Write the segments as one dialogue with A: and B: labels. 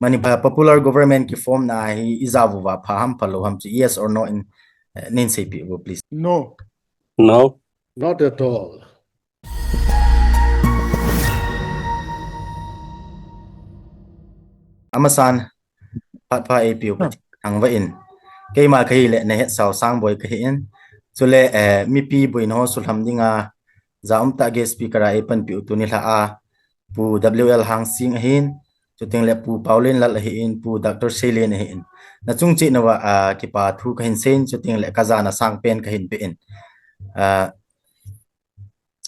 A: Manipur Popular Government ki form na hi izavuwa phaham phalo ham chi yes or no in nin say please.
B: No.
C: No.
B: Not at all.
A: Amasan patpa APU angwa in keima kai le ne saw sang boy kai in chule mi pi buin ho sulham dinga zaum ta ge speaker a epan pi utuni la a pu WL hang sing hin chuting le pu Pauline la hi in pu Dr. Selen hi in na chung chi nawa ki pa thu ka hin sen chuting le kazana sang pen ka hin pe in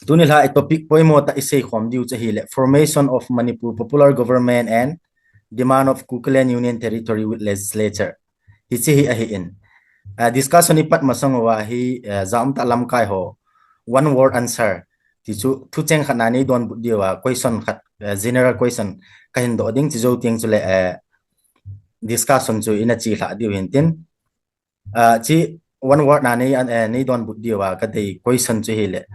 A: tuni la topic poimo ta seikhom diu che hi le formation of Manipur Popular Government and demand of Kuki-Zo Union Territory with legislature hi hi in discussion ipat masang wa hi zam ta lam kai ho one word answer ti chu thu cheng khana ni don bu diwa question khat general question kahin do ding chi zo tiang chu le discussion chu ina chi hla diu hin tin chi one word na ni don bu diwa ka dei question chu hi le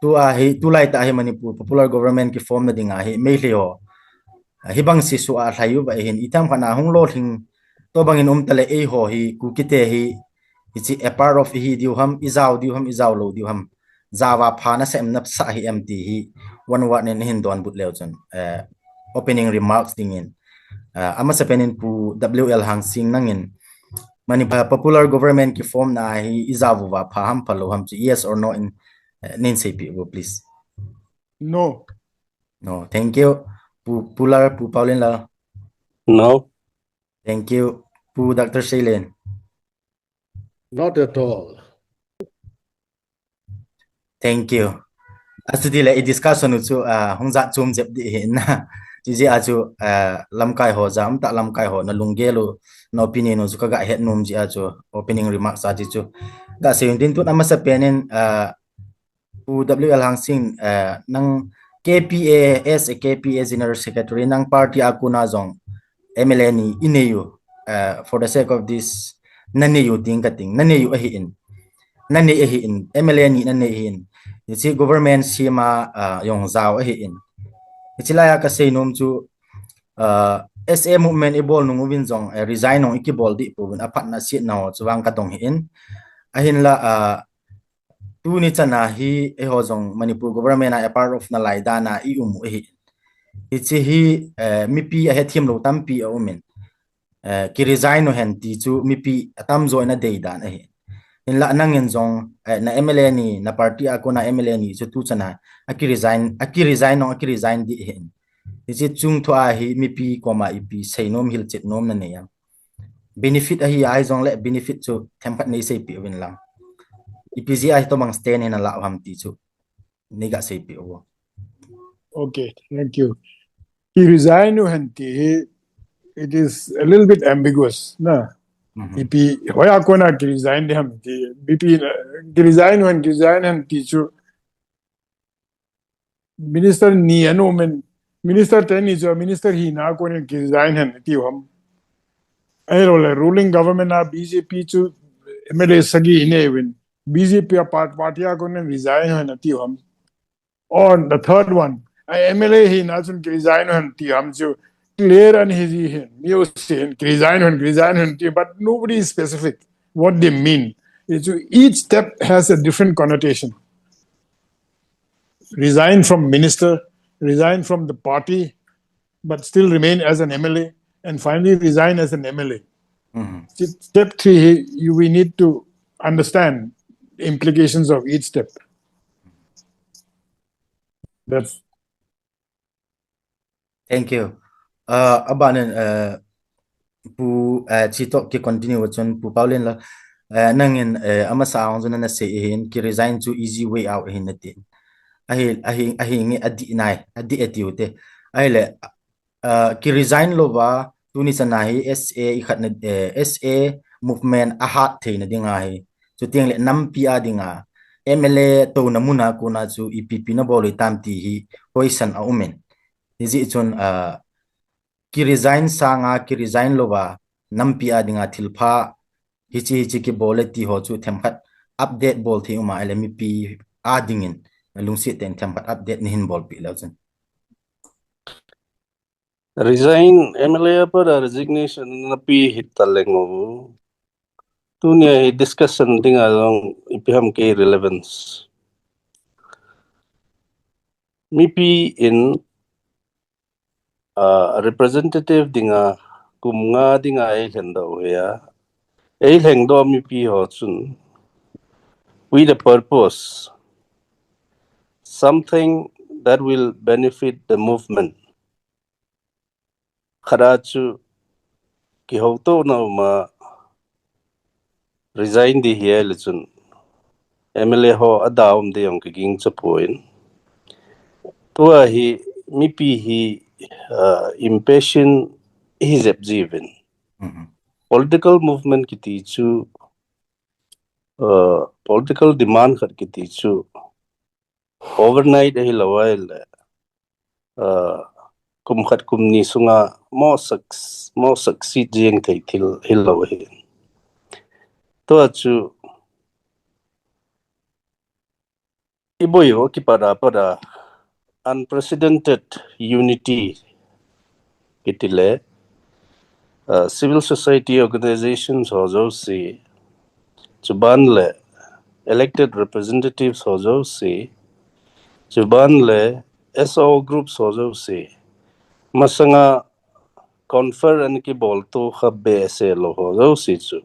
A: tu hi tu lai ta hi Manipur Popular Government ki form na dinga hi me hleo hibang si su a thayu ba hin itam khana hung lo thing to bangin tale e ho hi kukite hi ichi a part of hi diu ham izau lo diu ham zawa phana sem nap sa hi mt hi one word nen hin don but leo chon opening remarks dingin ama sepenin pu WL hang sing nangin Manipur Popular Government ki form na hi izawu wa phaham phalo ham chi yes or no in nin say please.
B: No.
A: No, thank you. Pu Pauline la.
C: No.
A: Thank you. Pu Dr. Selen.
B: Not at all.
A: Thank you. Asudi la discussion chu hongza chum jep di hin na ji aju lam kai ho jam ta lam kai ho na lungelo no opinion chu ka het num ji aju opening remarks a ji chu ga se din tu namasa penen pu WL hang sing nang KPA as a KPA general secretary nang party akuna zong MLA ni ineyu for the sake of this nani yu ting kating nani yu ahi in MLA ni nani in ichi government sima yong zao ahi in ichi laya ka sei nom chu SA movement ibol nung win zong resign ong ikibol di pun apat na sit na chuwang ka dong hin ahin la tu ni chana hi e ho zong Manipur government a part of na laida na I hi ichi hi mi pi a hethim lo tam pi a umen ki resign no hen ti chu mi pi atam zo na dei dan a hi in la nangin zong na MLA ni na party ako na MLA ni chu tu chana aki resign di hin ichi chung thwa hi mi pi koma ipi seinom hil chet nom na ne ya benefit a hi ai zong le benefit chu thempat nei sei pi win lang IPG ai to mang stand in a la ham ti chu niga sei pi o.
B: Okay, thank you. He resigned and it is a little bit ambiguous. Na. Ipi hoya kona ki resign ham ti BP ki resign and teacher minister ni anu men minister ten is minister he na kona ki resign han ti ham ai ruling government na BJP chu MLA sagi ine win BJP party kona resign han ti ham or the third one MLA he na chun ki resign han ti ham chu clear and easy you say resign but nobody is specific what they mean. Each step has a different connotation. Resign from minister, resign from the party, but still remain as an MLA, and finally resign as an MLA. Step 3, we need to understand the implications of each step. That's.
A: Thank you. Abanan pu chito ki continue wachon pu Pauline la nangin amasa ang zona na say hin ki resign to easy way out hin natin ahi ngi adi etiute ay le ki resign lo ba tuni sanahi SA ikhat na SA movement ahat the na dinga hi chu tiang le nam pia dinga MLA to namuna kuna chu EPP na boli tamti hi poison a umen izi chun ki resign sanga ki resign loba nampi adinga thilpha hichi ki boleti ho chu themkhat update bol thi uma lmi pi adingin lungsi ten themkhat update ni hin bol pi lawchen.
C: Resign MLA pada resignation napi hitalengo. Tunia discussion tinga long ipiham ke relevance. Mipi in representative dinga kumnga dinga hendo ya. Hendo mipi hotsun. With a purpose. Something that will benefit the movement. Kharachu ki hoto na ma resign di hiya lichun. MLA ho adaum de yong kiging chapoin. Tua hi mipi hi impatient is observing. Political movement kiti chu political demand khat kiti chu overnight hi lawail kum khat kum ni sunga mo succeed jeng thei thil hilawail. Tua chu iboyo ki pada unprecedented unity kitile civil society organizations hozo si chuban le elected representatives hozo si chuban le SO groups hozo si masanga confer an ki bol to khabbe se lo hozo si chu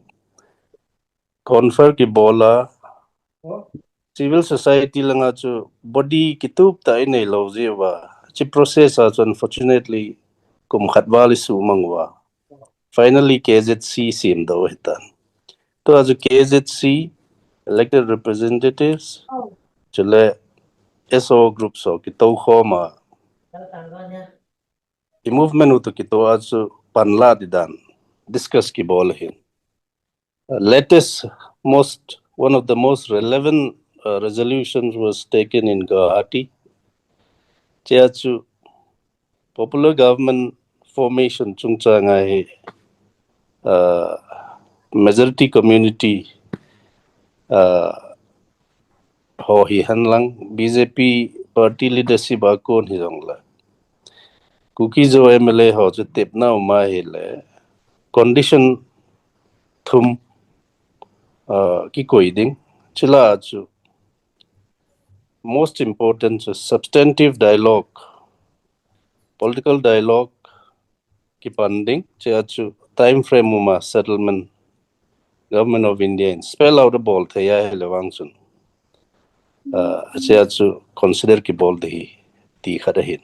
C: confer ki bola civil society langa chu body kitup ta inei lo jewa chi process a unfortunately kum khatwali su mangwa finally KZC sim do hitan to as KZC elected representatives chule SO group so kito khoma the movement uto kito as panla didan discuss ki bol hin latest one of the most relevant resolutions was taken in Guwahati chachu popular government formation chungcha ngai majority community ho hi hanlang BJP party leadership akon hi jongla Kuki-Zo MLA ho chu tepna ma hele condition thum ki koiding chila chu most important is substantive dialogue political dialogue ki funding chachu time frame ma settlement government of India spell out a ball thaya hele wangsun chachu consider ki ball dehi ti khadahin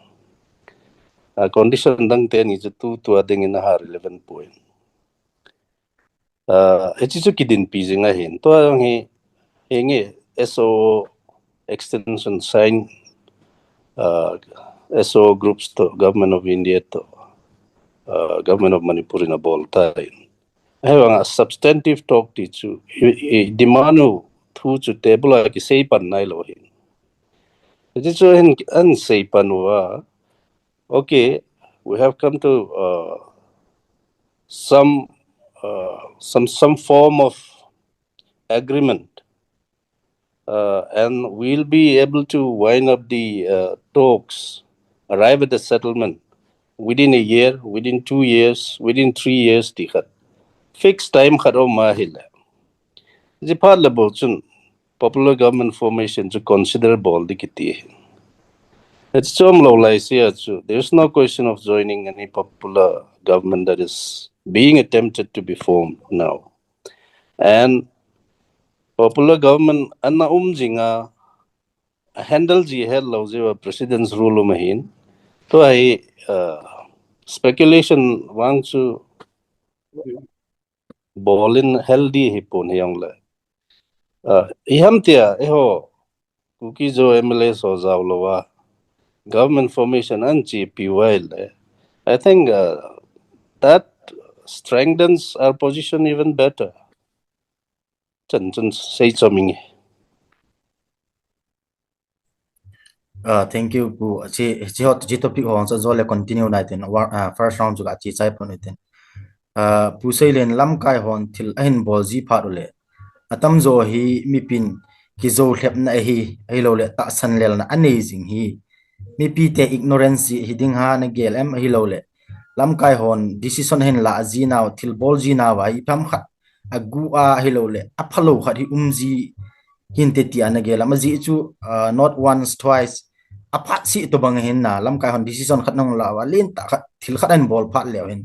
C: condition dang te ni tu ading in ha relevant point echichu kidin pijinga hin to hi henge SO extension sign SO groups to government of India to government of Manipur in a ball time having a substantive talk to demanu thu chu table ki sei pan nai lo hin echichu hin an sei panwa okay we have come to some form of agreement and we'll be able to wind up the talks, arrive at the settlement within a year, within 2 years, within 3 years. Fixed time kharo mahila. Jipal chun popular government formation to consider ball dikiti. It's some low there's no question of joining any popular government that is being attempted to be formed now. And popular government anna jinga handle ji hello jewa president's rule mahin to ai speculation wang chu bolin healthy hipon hyangla ihamtia eho Kuki-Zo MLA so zawlowa government formation anchi PYL I think that strengthens our position even better chen sei choming
A: Thank you bu chi hot ji topic ho so zole continue na ten first round ju ga chi chai pon ten pu sei len lam kai hon thil ahin bol ji pha le atam zo hi mi pin ki zo thlep na hi lo le ta san lel na amazing hi mi pi te ignorance hi ding ha na gel em hi lo le lam kai hon decision hen la ji naw thil bol ji naw ai pam khat agu a hello le aphalo khat hi umji hin te ti anage lama ji chu not once twice aphat si to bang hen na lam kai hon decision khat nong la wa len ta khat thil khat an bol phat le hen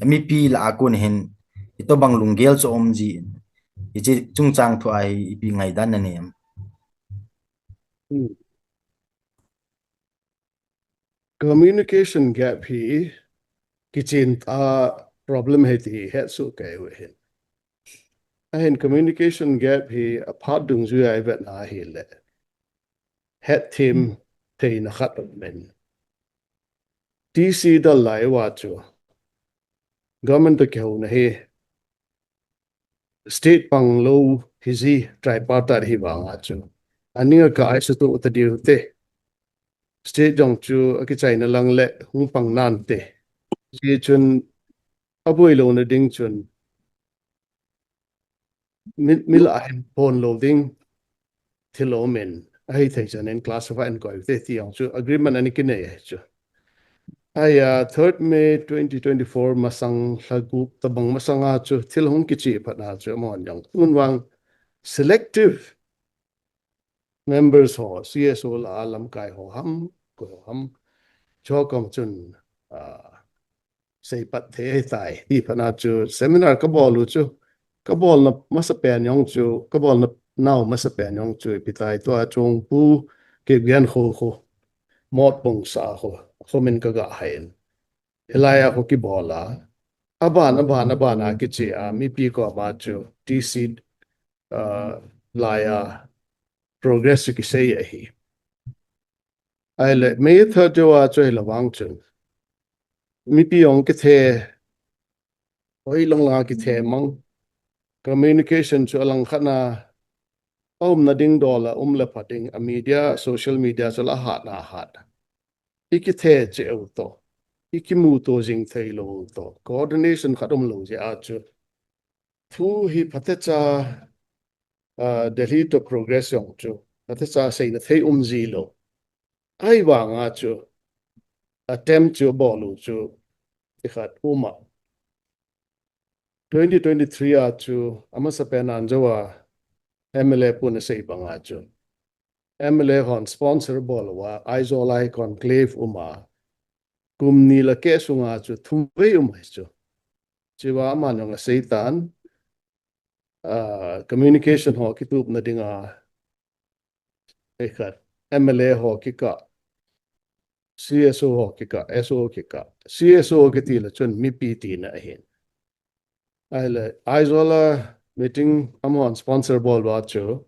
A: mi pi la akun hen ito bang lunggel cho omji ichi chung chang thu ai pi ngai dan na ne
D: communication gap hi kitchen ta problem hai ti het su kai we hin ahin communication gap hi apart dung zu ai vet na hi le het team thei na khat men dc da lai wa chu government ta keu na he state pang lo hizi tripartite hi wa nga chu aninga ka ai su tu ta diu te state jong chu aki china lang le hung pang nan te chi chun aboi lo na ding chun mil a pon lo ding thilo men ai thai chan en classify and go te ti ang chu agreement ani kine chu ai 3rd May 2024 masang lagu tabang masanga chu thil hung ki chi phat na chu mon yang tun wang selective members ho CSO la alam kai ho ham ko ham cho kom chun sei pat the tai ti phana chu seminar ka bol chu ka bol na masapen yong chu ka bol na now masapen yong chu pitai to chung pu ke gian kho mot bong sa ho min ka ga hain elaya ho ki bola aban a ki chi a mi pi ko ma chu tc laya progress ki sei hi ai le me tha jo a choi la wang chu mi pi ong ki the oi long la ki the mang communication chu lang khana na ding dola la phating a media social media chu la hat iki the che u to iki mu to jing thei lo to coordination khadum lo je a chu thu hi phatecha delhi to progress yong chu phatecha sei na thei ji lo ai wa nga chu attempt chu bolu chu ikhat uma 2023 a chu amasa penan jawa MLA puna sei banga chu MLA hon sponsor bolwa aizolai conclave uma kumni la ke sunga chu thumbe chu chiwa manong seitan communication ho kitup na dinga ekhat MLA ho kika CSO ho kika SO kika CSO kitila chun mi PT na hin aile aizola meeting amon sponsor bolwa chu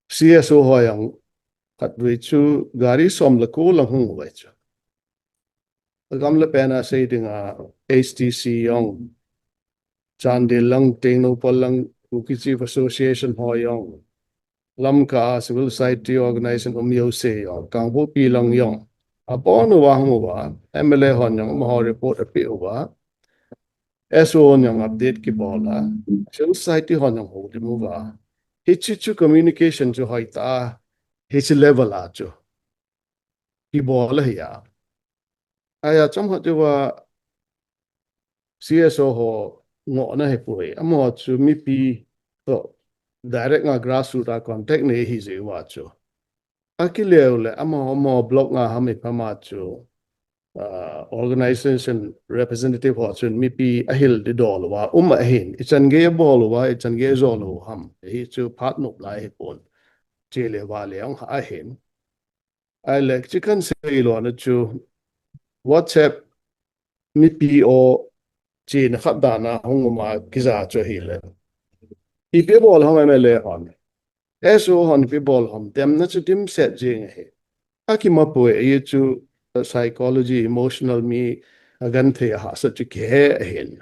D: CSO ho yang khatwi chu gari som la ko la hung wa chu agam la pena sei dinga HTC yong chandil lang tengno polang Kuki-Zo Association ho yong lamka civil society organization mohsei yong kangbo pi lang yong apon wa hung wa MLA hon yong mo report api wa SO yong update ki bola civil society hon yong ho di mo wa Hetchet communication chu hoita Hetchet level a chu ki bola ya aya cham ho wa CSO ho ngo na he pui amo chu mi pi to direct nga grassroots contact ne hi ze wa chu akileu le amo blog nga hami phama chu organization representative ho chu mi pi ahil de dol wa ahin ichan ge bol wa ichan ge zolo ham hi chu partner lai he pon chele wa le ang ahin ai le chicken sei lo na chu WhatsApp mi pi o chin khat dana hong ma kiza cho hi le i pe bol hom MLA hon SO hon pe bol hom tem na chu dim set jing he aki ma pu e chu psychology emotional mi agan the ha sa chu ke hin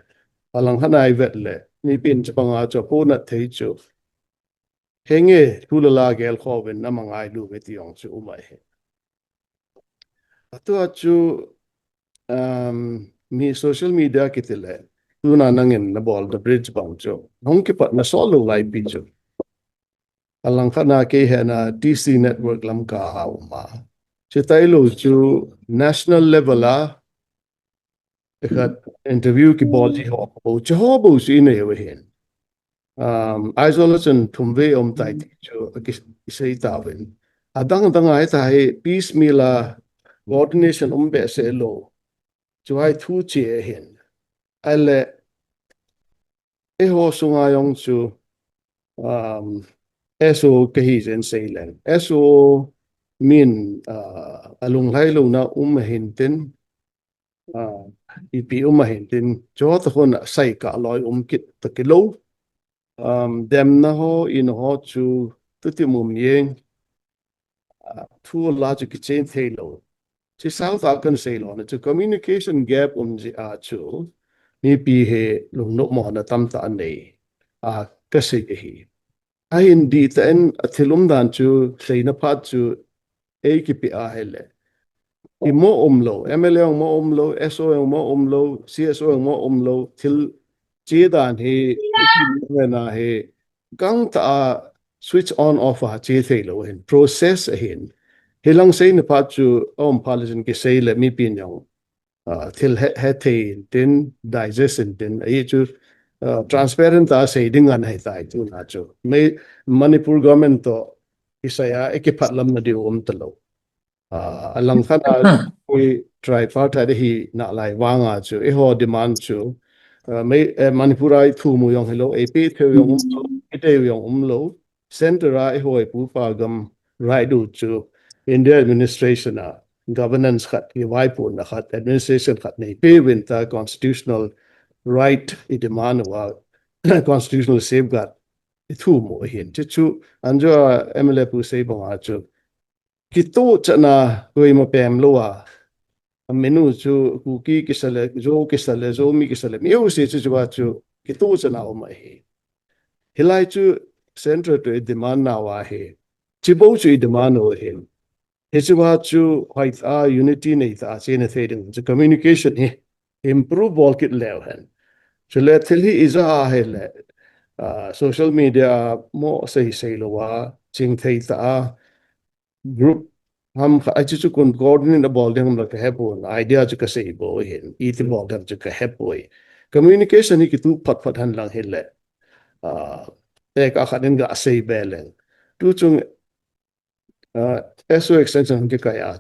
D: alang hanai vet le ni pin chpanga cho pu na thei chu henge thulala gel khoven na mangai lu ve ti ong chu umai he atu chu mi social media kitile tuna nangin na ball the bridge bang cho hong ki pat na solo lai pi cho alang khana ke hena DC network lam ka ha ma chitai lo chu national level a khát interview cái bol gì họ bầu cho họ bầu suy này về hiện isolation thùng về tại cho cái xây tạo bên adang adang ai tại peace mila coordination bé sẽ lo cho ai thu chế hiện ai lệ ho sung ai ông chu eso cái hi gen xây lên eso min alung lai lo na hin tin ipi hin tin cho ta hon sai ka loi kit ta ke lo dem na ho in ho chu tu ti mum yeng thu logic chain thei lo chi south kan sei lo na chu communication gap ji a chu ni pi he lung no mo na tam ta nei ka sei hi a in di ta en athilum dan chu sei na phat chu e ki pi a hele i mo lo mla mo lo so mo lo cso mo lo til che dan he na he gang ta switch on off a che thei lo hin process hin hilang sei na phat chu policy ki sei le mi pin yong til he thei tin digestion tin ai chu transparent ta sei ding an hai tai tu na chu me manipur government to isaya ekiphat lam na di talo alang khana we tripartite hi na lai wanga chu e ho demand chu me manipurai thu mu yong hello ap the yong ite yong lo center e ho pu pa gam rai du chu india administration governance khat ki wai pu na khat administration khat nei pe win ta constitutional right I demand wa constitutional safeguard thu mu hin chu anjo mla pu sei bang chu kito chana koi ma pem loa menu chu Kuki-Zo zo mi kisale mi u se chu wa chu kito chana o mai he hilai chu central to demand na wa he chibo chu demand o he he chu wa chu white unity nei ta che na theding chu communication he improve all kit lew han chu le thil hi is a he le social media mo sei lo wa ching thei ta group हम अच्छे से coordinate बोल दें हम लोग है बोल idea जो कैसे ही बोल है इतने बोल दें जो कैसे बोल कम्युनिकेशन ही कितु फट फट हन लंग हिल एक आखिर दिन का सही बैलेंस तू चुंग ऐसो एक्सटेंशन के क्या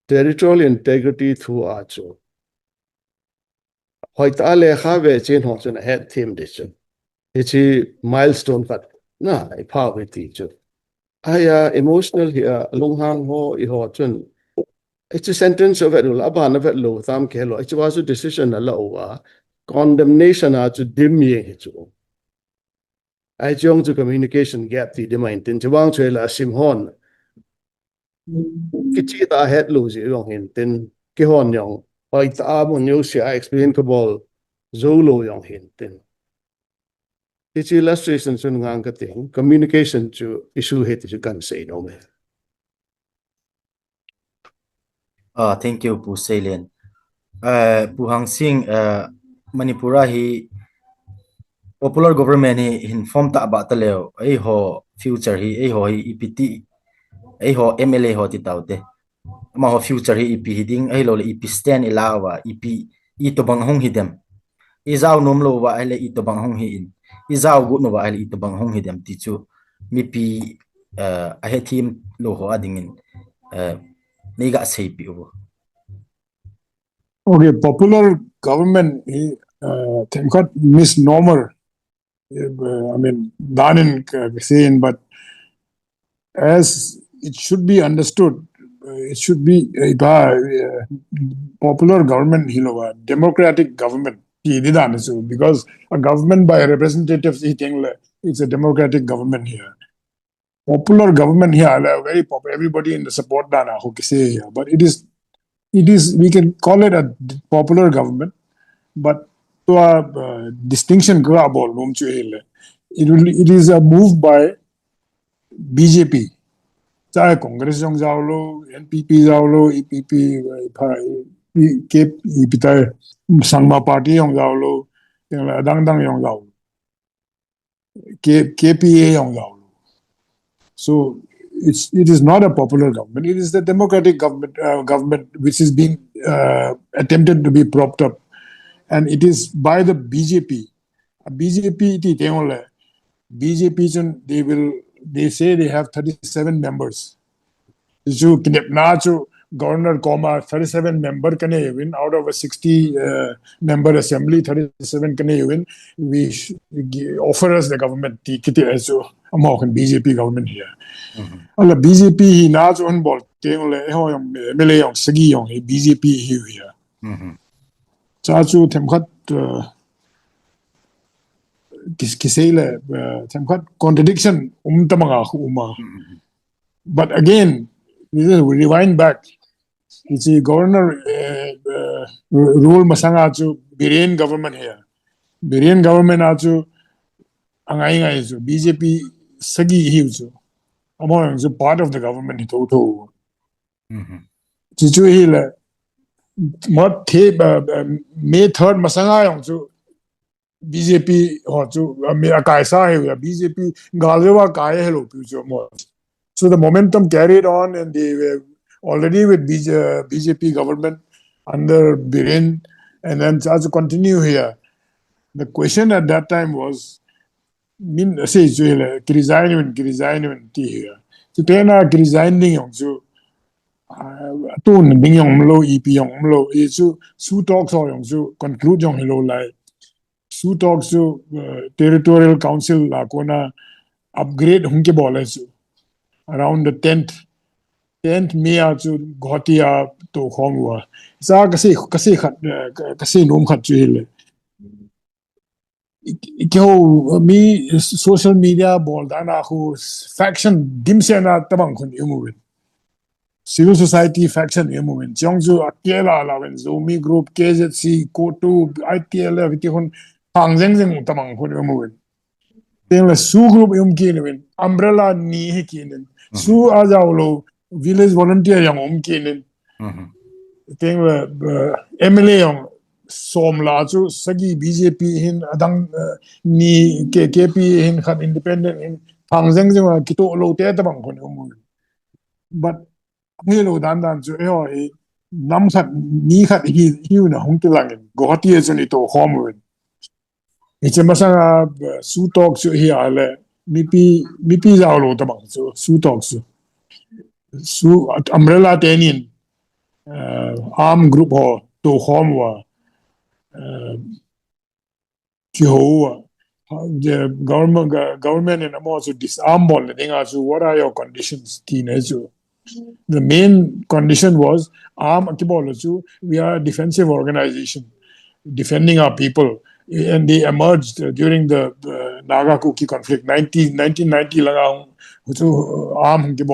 D: territorial integrity through आचो होइता ले खावे चेन हो चुन है थीम डिशन इची milestone फट ना इफाव इती जो aya emotional here long hang ho I ho chun it's a sentence of it aban of it lo tam ke lo it was a decision a lo condemnation a to dim ye chu ai chong to communication gap ti de main tin chawang chwe la sim hon ki chi ta het lo ji yong hin tin ki hon yong pai ta mo nyu sia explain ko bol zo lo yong hin tin it's illustration sun ngang ka ting communication chu issue het chu kan say no me
A: Thank you, Pu Seilen. Pu Hang Sing, Manipura hi popular government hi inform ta ba taleo ai ho future hi ai ho EPT ai ho MLA ho ti taute ma ho future hi EP hiding ai lo le EP stand ilawa EP I to bang hong hidem izau nom lo wa ai le I to bang hong hi in izau gu no wa ai le I to bang hong hidem ti chu mi pi a he team lo ho adingin nei ga sei pi o.
B: Okay, popular government, think got misnomer. I mean, Danin saying, but as it should be understood, it should be popular government, democratic government. Because a government by representatives, it's a democratic government here. Popular government here, very popular. Everybody in the support dana who say here, but it is we can call it a popular government, but to a distinction it is a move by BJP. Chahe Congress jong jawlo, NPP jawlo, EPP, Sangma Party jong jawlo, dang jong jawlo, KPA jong jawlo. So it is not a popular government. It is the democratic government which is being attempted to be propped up, and it is by the BJP. BJP they say they have 37 members. So governor, 37 member can win out of a 60 member assembly. 37 can win. We offer us the government. So American BJP government here. Allah BJP not on board. MLA Sagi BJP here. Chachu temkat kisele temkat contradiction But again, we rewind back. It's a governor rule masanga to Birian government here. Birian government achu angai isu BJP sagi hiusu. Among the part of the government ito. Chichu hile mat May 3rd masanga yung to BJP ho to akaisa he BJP galwa kaya hello pichu mo. So the momentum carried on, and they were already with BJP government under Biren, and then to continue here. The question at that time was, say, resign here. So then resigning so tun ding yong lo EP yong lo so su talks or so conclude yong hello like su talks so territorial council la kona upgrade hunke bola so around the 10th May to Gotia to Hongwa. Sa kasi nom khat chile. Me social media bol dana who faction dimsena tabang kun yumu. Civil society faction yumu. Jongju akela la wen Zomi group KZC Kotu ITL vitihun pangzeng tabang kun yumu. Then la su group kinin umbrella ni kinin. Su ajaulo village volunteer yang kinin. Then MLA yang somla chu sagi BJP hin adang ni KKP hin khat independent hin pangzeng jeng kito lo te ta bang kon but helo dan chu nam khat ni khat hi na hong ti lang gohati chuni to home it's a masanga su talk chu hi ale mipi jaw lo ta bang chu su talk su umbrella tenin arm group ho to home wa the government and also disarm ball what are your conditions the main condition was we are a defensive organization defending our people, and they emerged during the Naga Kuki conflict 1990 arm to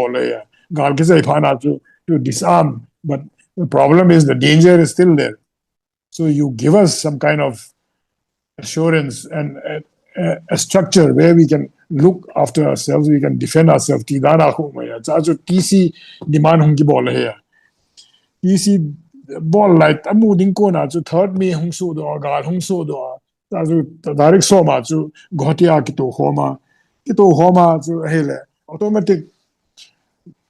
B: disarm, but the problem is the danger is still there. So you give us some kind of assurance and a structure where we can look after ourselves, we can defend ourselves. TC demand hungi ball here. TC ball like amu dinko na to third me hung so do gal hung so do direct so ma to gotia kito homa to hele automatic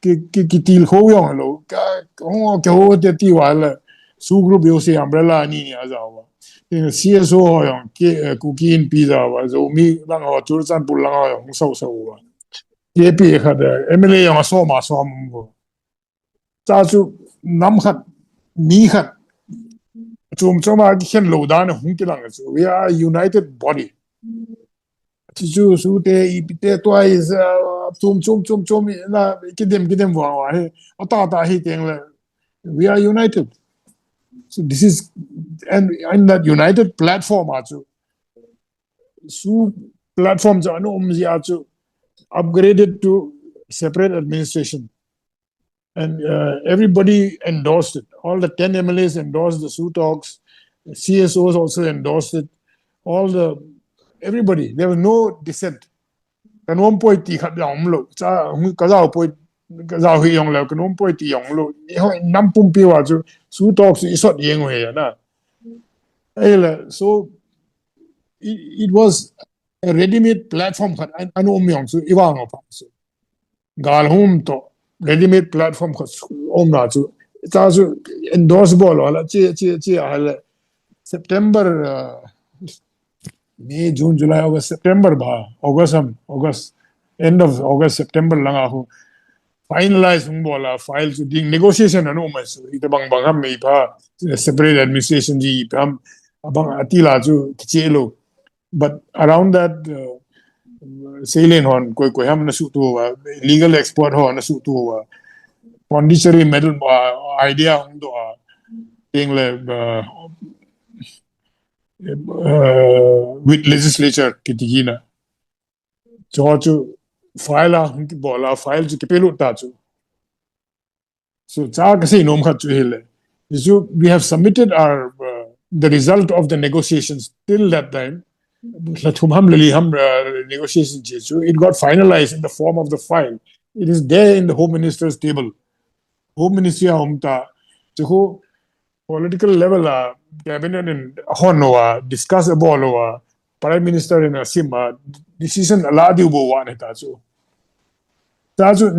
B: kitil ho yong lo ka ho ke ho te ti wala su group yo se umbrella ni azawa CSO yung Kuki-In pizza wa zo mi lang ho tursan pul lang ho yung so wa KP khada MLA yung so ma mo cha chu nam khat mi khat chum ma khen lo dan hung ki lang so we are a united body chu su te ipite twice chum na kidem wa he ata hi teng la we are united. So this is, and in that united platform, platforms are upgraded to separate administration, and everybody endorsed it. All the 10 MLAs endorsed the Sioux talks. CSOs also endorsed it. Everybody. There was no dissent. And one point, so it was a ready-made platform. galhum to ready-made platform ko om na chu ta chu endorsable wala che hala September May June July August September ba August end of August September lang ako finalize ng bola file to ding negotiation ano mas ito bang ham may pa separate administration ji pam abang atila chu kichelo but around that salient hon koi ham na su tu legal expert ho na su tu Pondicherry medal idea hong do ding le with legislature kitigina cho file hong bola file chu kipelu ta chu so cha kasi nom khat chu hele so we have submitted our the result of the negotiations till that time negotiations it got finalized in the form of the file it is there in the home minister's table home ministry homta so political level cabinet and honoa discuss about prime minister in asima decision aladi bo wan ta so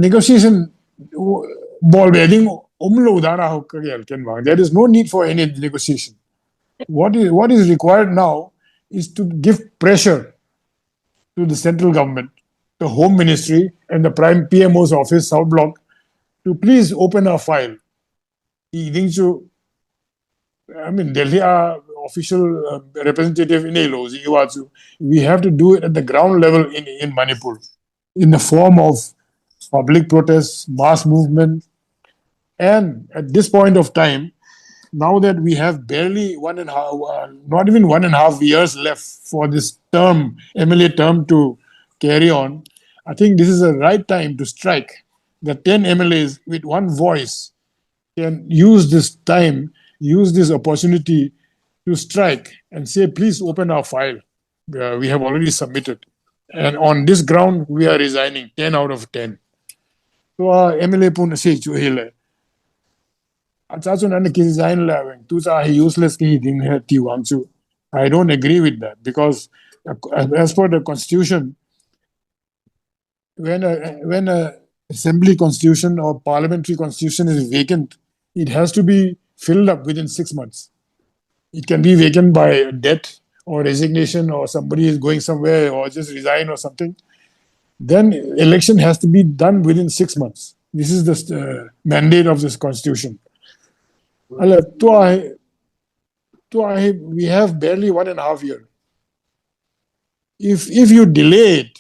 B: negotiation ball bedding umlo dana ho ken wang there is no need for any negotiation what is required now is to give pressure to the central government, the Home Ministry, and the Prime PMO's office, South Block, to please open our file. I mean, Delhi official representative in ALOs, we have to do it at the ground level in Manipur, in the form of public protests, mass movement, and at this point of time, now that we have barely not even 1.5 years left for this term, MLA term to carry on, I think this is the right time to strike. The 10 MLAs with one voice can use this time, use this opportunity to strike and say, please open our file. We have already submitted. And on this ground, we are resigning 10 out of 10. So MLA pun say chuhile. I useless I don't agree with that because as per the constitution, when a assembly constitution or parliamentary constitution is vacant, it has to be filled up within 6 months. It can be vacant by death or resignation or somebody is going somewhere or just resign or something. Then election has to be done within 6 months. This is the mandate of this constitution. We have barely 1.5 years. If you delay it,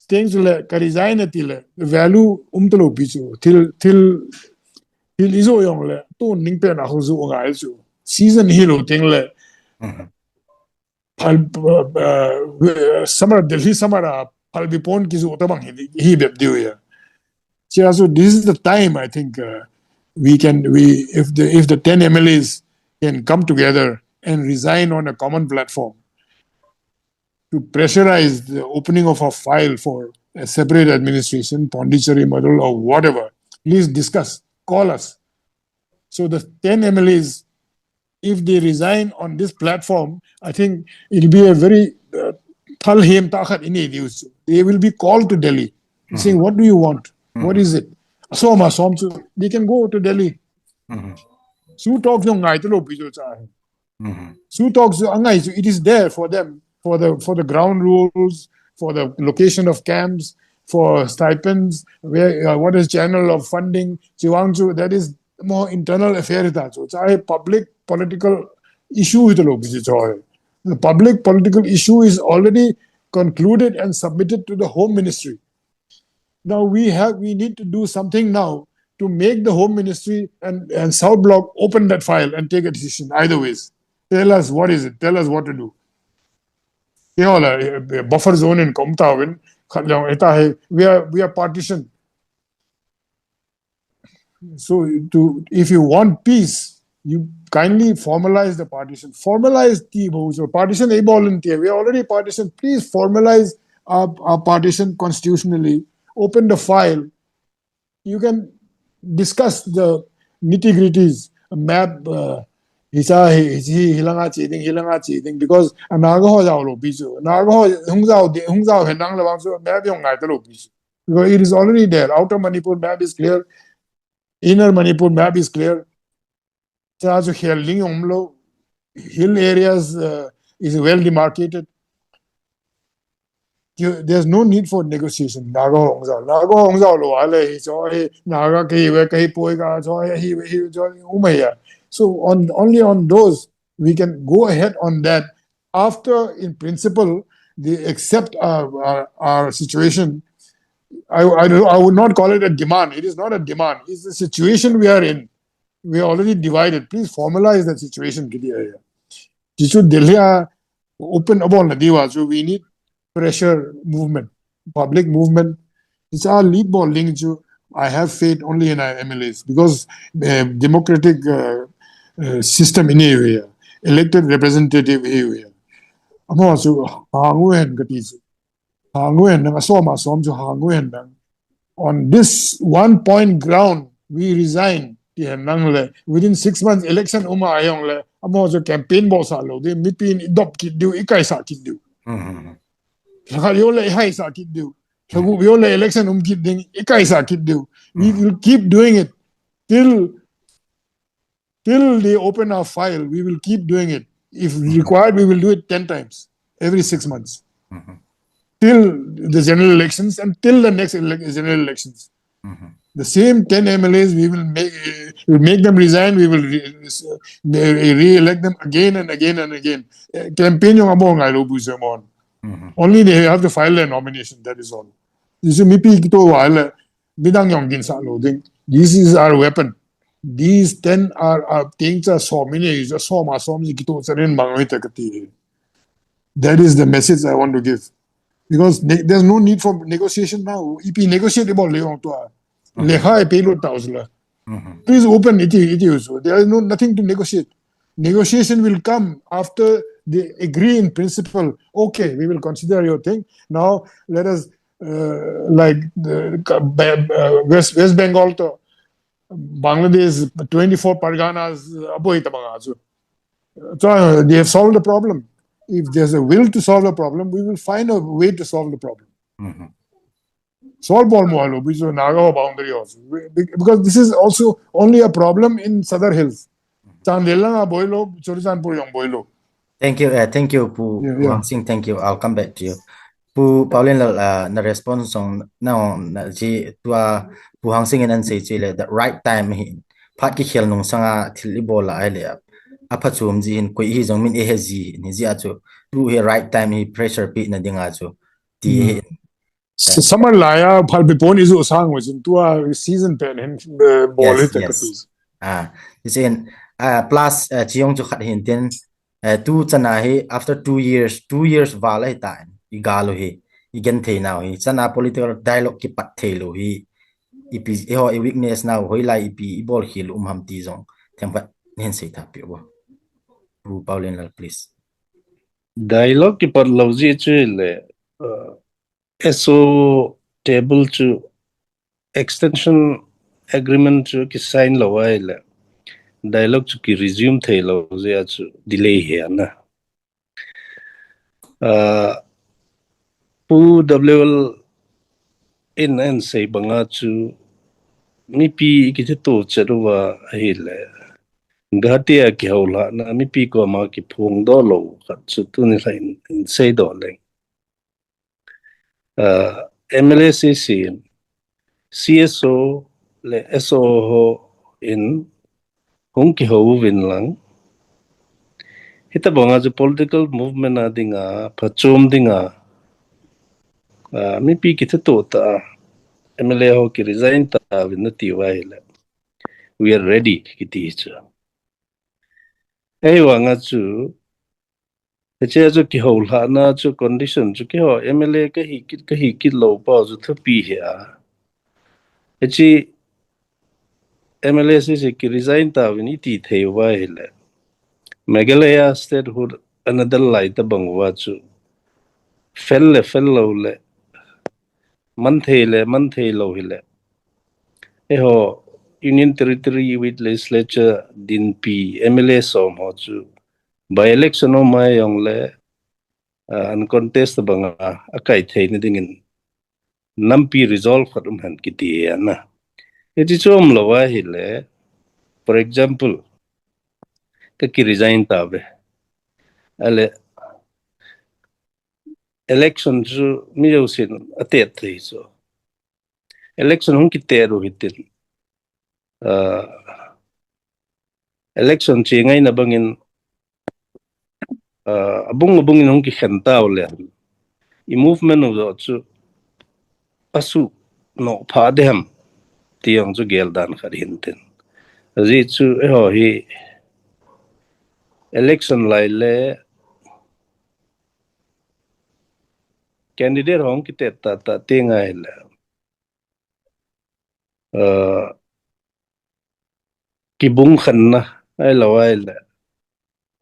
B: things will resign the value umtalo pichu till iso yong le to ning pe na huzu ngai chu season hilo thing le summer Delhi summer palbipon kizu otabang hi beb diu ya so this is the time I think if the 10 MLAs can come together and resign on a common platform to pressurize the opening of a file for a separate administration, Pondicherry model or whatever, please discuss, call us. So the 10 MLAs, if they resign on this platform, I think it'll be a very they will be called to Delhi saying, what do you want? What is it? So they can go to Delhi. Su talks it is there for them, for the ground rules, for the location of camps, for stipends, what is channel of funding, that is more internal affair. It's a public political issue. The public political issue is already concluded and submitted to the Home Ministry. Now we need to do something now to make the Home Ministry and South Block open that file and take a decision either ways. Tell us what is it. Tell us what to do. Buffer zone in Komtawin, we are partitioned. So if you want peace, you kindly formalize the partition. Formalize the partition. We are already partitioned. Please formalize our partition constitutionally. Open the file. You can discuss the nitty-gritties, map, hilanga cheating because because it is already there. Outer Manipur map is clear. Inner Manipur map is clear. Hill areas is well demarcated. There's no need for negotiation. Naga Hongzao lo ale Naga kahi poega umaya. So only on those we can go ahead on that. After, in principle, they accept our situation. I would not call it a demand. It is not a demand. It's the situation we are in. We are already divided. Please formalize that situation. Delhi open about so we need pressure movement, public movement. It's our lead ball link. I have faith only in our MLAs because democratic system in area, elected representative area. I'm also on this 1 point ground, we resign. Within 6 months, election I'm also campaign boss. They meet dop kid do ikaisa kid do. Kid do. Election kid ding ikaisa kid do. We will keep doing it till they open our file. We will keep doing it. If required, we will do it 10 times every 6 months. Till the general elections and till the next general elections. The same 10 MLAs, we will make them resign. We will re-elect them again and again and again. Campaign yung abong ay lubu semon. Only they have to file their nomination. That is all. This is our weapon. These 10 are things are so many. That is the message I want to give. Because there's no need for negotiation now. EP negotiate about Leon to please open it. There is nothing to negotiate. Negotiation will come after they agree in principle. Okay, we will consider your thing. Now let us West Bengal to Bangladesh 24 Parganas. So they have solved the problem. If there's a will to solve the problem, we will find a way to solve the problem. Solve all more, which is Naga boundary also. Because this is also only a problem in Southern Hills.
A: Thank you, Pu Hang Sing. Thank you. I'll come back to you. Pu Pauline na response on now na ji tua Pu Hang Sing and say the right time pat ki khel nung sanga thili bola ai le apa chum ji in koi hi jong min e ji ni ji achu tu he right time he pressure pi na dinga chu ti
B: summer laya phal bipon is usang was in tua season pen and ball it
A: this in plus chiong chu khat hin ten tu chana he after 2 years wala time igalo he igen the now he chana political dialogue ki pat thelo he ipi ho a weakness now hoi lai ipi ball hil ham ti jong thempat nen sei tha pi bo Pu Pauline please
C: dialogue ki par lawji chile SO table to extension agreement ki sign lawai le dialogue ki resume the lawji achu delay he na Pu WL in say banga chu mi pi ki to charuwa hele gatia ki hola na mi pi ko ma ki phung do lo khat chu tu ni lain say do leng MLACC CSO le SO ho in hung ki ho win lang hita bonga ju political movement adinga phachum dinga mi pi ki to ta MLA ho ki resign ta vinati waile we are ready ki ti cha ei wanga chu che ju ki hol ha na chu condition chu ki ho MLA ka hi ki lo pa ju thu pi ya echi MLA se ki resign ta viniti the waile Meghalaya statehood another light the bangwa chu fellow le monthly low hile eho union territory with legislature din p MLA som ho chu by election o mai yong le uncontested banga akai thei ni dingin nampi resolve khatum han kiti na iti chom lawa hile for example ka ki resign tabe ale election ju mi yo sin atet thi so election hon kite ro hitin election chi ngai na bangin abungin hon ki khanta ole i movement of chu asu no pha dem tiang chu gel dan khar hinten ri chu ho hi election lai le candidate hong ki ta tingai le ki bung khan na ai lawai le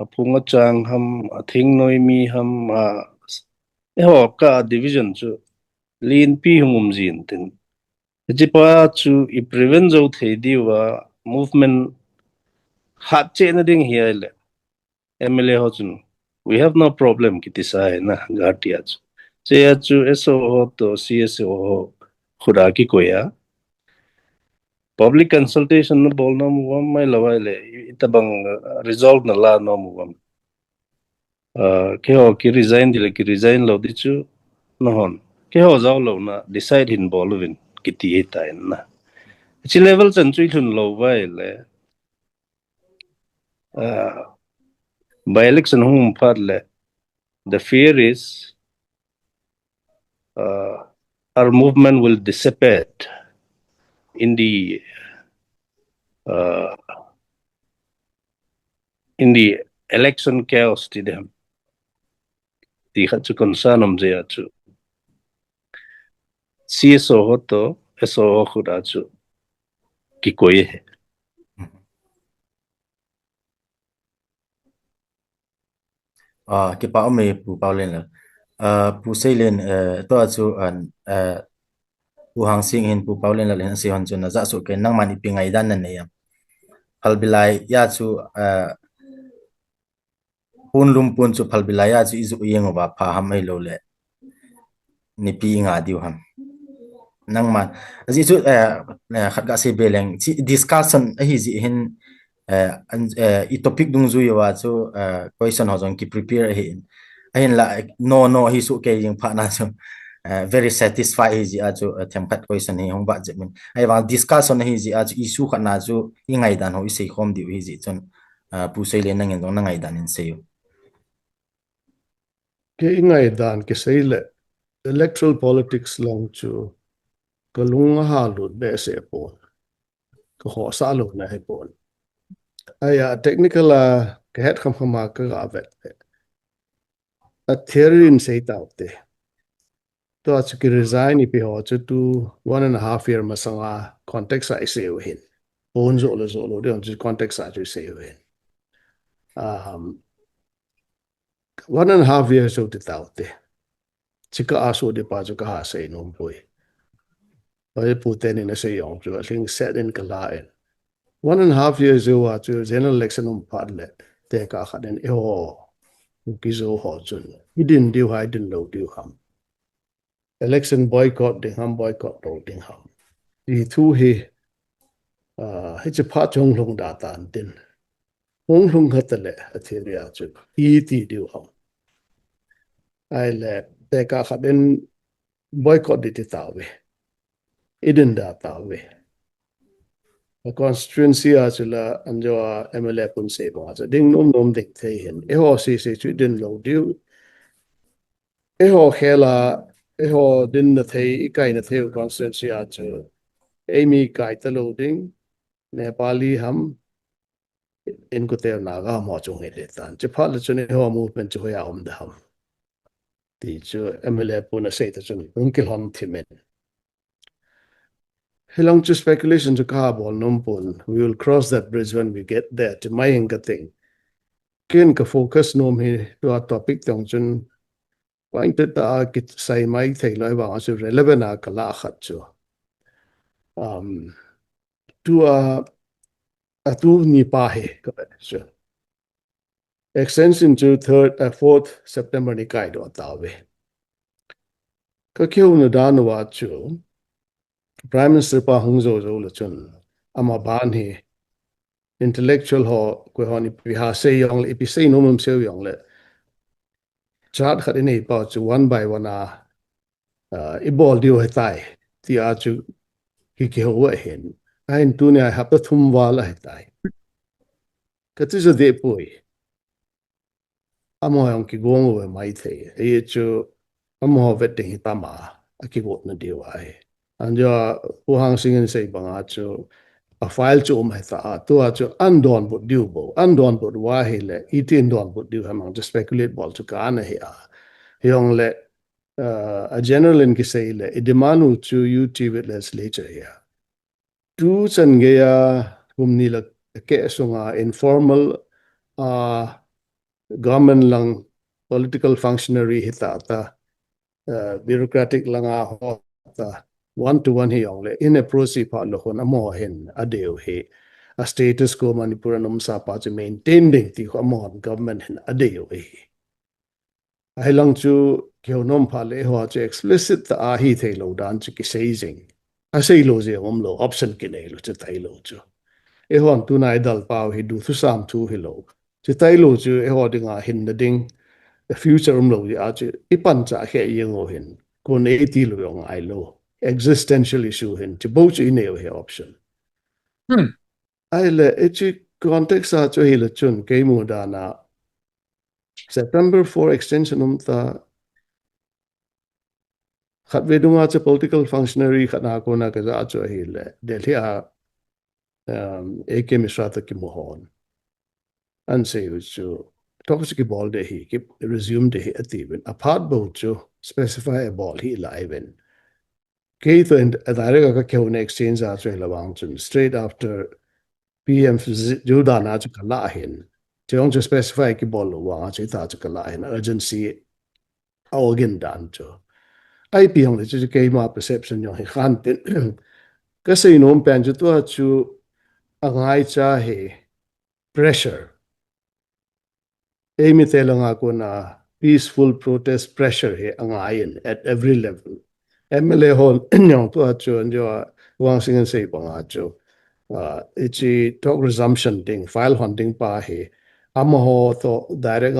C: apunga chang ham athing noi mi ham ho ka division chu lin pi hungum jin tin jipa chu I prevent zo thei diwa movement hat che na ding hiale MLA ho chun we have no problem kitisai na gatia chu che chu so ho to CSO ho khura ki koya public consultation na bolna mu mai lawai le itabang resolve na la no mu ke ho ki resign dile ki resign lo di chu no hon ke ho zaw lo na decide in bolvin kiti eta na chi level chan chui thun lo vai le by election hum phat le the fear is our movement will dissipate in the election chaos ti dem ti kha chu concern om je chu CSO ho to SO ho khura chu ki koi hai
A: cái bảo mày phụ bảo lên là phụ xây lên tôi chú phụ hàng sinh hình phụ bảo lên là lên sinh hoàn chuẩn là giả sử cái năng mani pin ngày đan này em phal bilai ya chú pun lum pun chú phal bilai ya chú izu yeng ba pha ham ai lo le ni pi nga diu ham năng man ji chú khat ga se beleng discussion hi ji hin i topic dung zu yawa chú question ho jong ki prepare hi ahin la no hi su ke jing pha na chu very satisfied hi ji a chu thempat question hi hong ba jemin ai wang discussion hi ji a chu issue khana chu ingai dan ho sei khom diu hi ji chon pu sei le nang dong nangai dan in sei
D: ke ingai dan ke sei le electoral politics long chu ko lunga ha lu be se pon ko ho sa lu na he pon aya technical ke het kham khama ka ga vet a theory in sei ta te to a chu ki resign ipi ho chu tu 1.5 year masanga context ai se hin pon zo lo de on chu context a chu se hin 1.5 years so te ta te chika aso de pa chu ka ha sei nom poi ai pu te ni na sei yong chu a thing set in ka la en 1.5 years ago, to general election on Padlet, take a had an Kuki-Zo Hodgson. He didn't do I didn't know do him. Election boycott the ham boycott holding him. The two he it's a part Hong Long data and then Hong Long had the theory to eat do him. I let take a had been boycott it that way. It didn't that way. A constituency as la anjo MLA pun se ba so ding nom dik the hin e ho se chu din lo diu e ho khela e ho din na the I kai na the constituency a chu amy kai ta lo ding Nepali ham in ko te na ga mo chung he de tan che pha le chu ne ho movement chu ya da ham ti chu MLA pun se ta chu unkil hon thimen Long to speculation to carbon numpun. We will cross that bridge when we get there to my thing. Ken ka focus nom he to our topic tong chun quite ta kit sai mai thei loi ba so relevant a kala khat chu. To a tu ni pa he ka so. Extension to 4th September ni kai do ta we. ka kêu na dan wa chu Prime Minister pa Hungzo zo la chun ama ban hi intellectual ho ko honi pi ha se yong le pi se no mum se yong le chat khat nei pa chu one by one I bol dio he tai ti a chu ki ke ho hen ain tu ne ha pa thum wa la he tai ka tu zo de pui amo yong ki gong we mai the e chu amo vet de ta ma a ki go na dio ai an jo pu hang sing in sei banga chu a file chu mai ta tu a chu andon bu diu bo andon bu wa he le itin don bu diu hamang just speculate bol chu ka na he a yong le a general in ki sei le idemanu chu youtube legislature here tu chan ge ya ni la ke sunga informal government lang political functionary hita ta bureaucratic langa ho ta one to one hi yong le in a prosi pa lo hon amo hen adeu he a status quo Manipur num sa pa chu maintain ding ti ko mo government hen adeu he ai lang chu kyo nom pha le ho chu explicit ta a hi the lo dan chu ki sei jing a sei lo je om lo option ki nei lo chu tai lo chu e hon tu nai dal pau hi du thu sam thu hi lo chu tai lo chu e ho dinga hin na ding the future lo ya chu ipan cha he yeng o hin ko ne ti lo yong ai lo existential issue hin chu bo chu ne he option ai le e chu context a chu hi le chun ke mu da na September 4 extension ta khat ve dunga cha political functionary khana ko na ka za chu hi le delhi a AK Mishra ta ki mohon an se chu toxic ball de hi ki resume de hi ativen apart bo chu specify a ball hi live in keith and adare ka kyo ne exchange a chu lawang chun straight after PM juda na chu kala hin chong chu specify ki ball wa chu ta chu kala hin urgency again dan chu ai pi hong le chu ke ma perception yo hi khan tin ka sei nom pen chu to chu angai cha he pressure Amy telanga ko na peaceful protest pressure he angayin at every level. MLA hall nyong to acho njo wang sing say pang acho. Ichi talk resumption ding file hunting pa he amaho to direct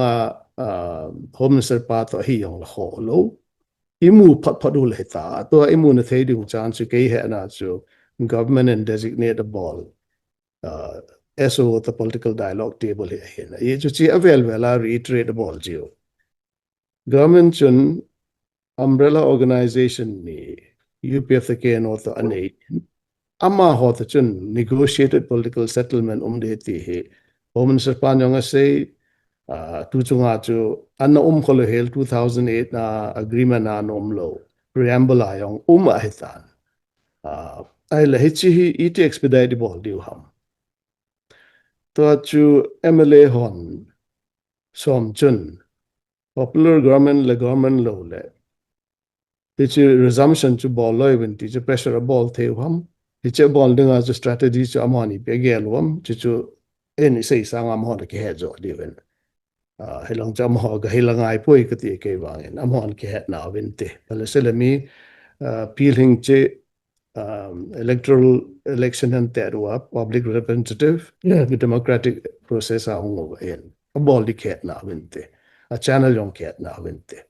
D: home minister pa to hi yong ho lo. Imu pat ul heta to imu na thei ding chan chu ke he na chu government and designate a ball. SO the political dialogue table here. Ye chu chi avel vela reiterate ball jiu. Government chun umbrella organization ni UPF the ke no to anei amma ho the chun negotiated political settlement de ti he. Home Minister Pan Yong say tu chunga chu anna kholo hel 2008 na agreement na nom lo preamble ayong ahitan. Ai la hichi hi iti expedite ball diu ham. To chu MLA hon som chun popular government lo le tichi resumption chu ball lo even tichi pressure a ball the ham tichi ball ding as a strategy chu amani pe gelwam chu any sei sang am hon ke he jo diven helong jam ho ga hilangai poi ka ti ke wangin am hon ke het na vinte pale selami peeling che electoral election and terwa public representative the democratic process a hung in a ball di ket na vinte a channel yong ket na vinte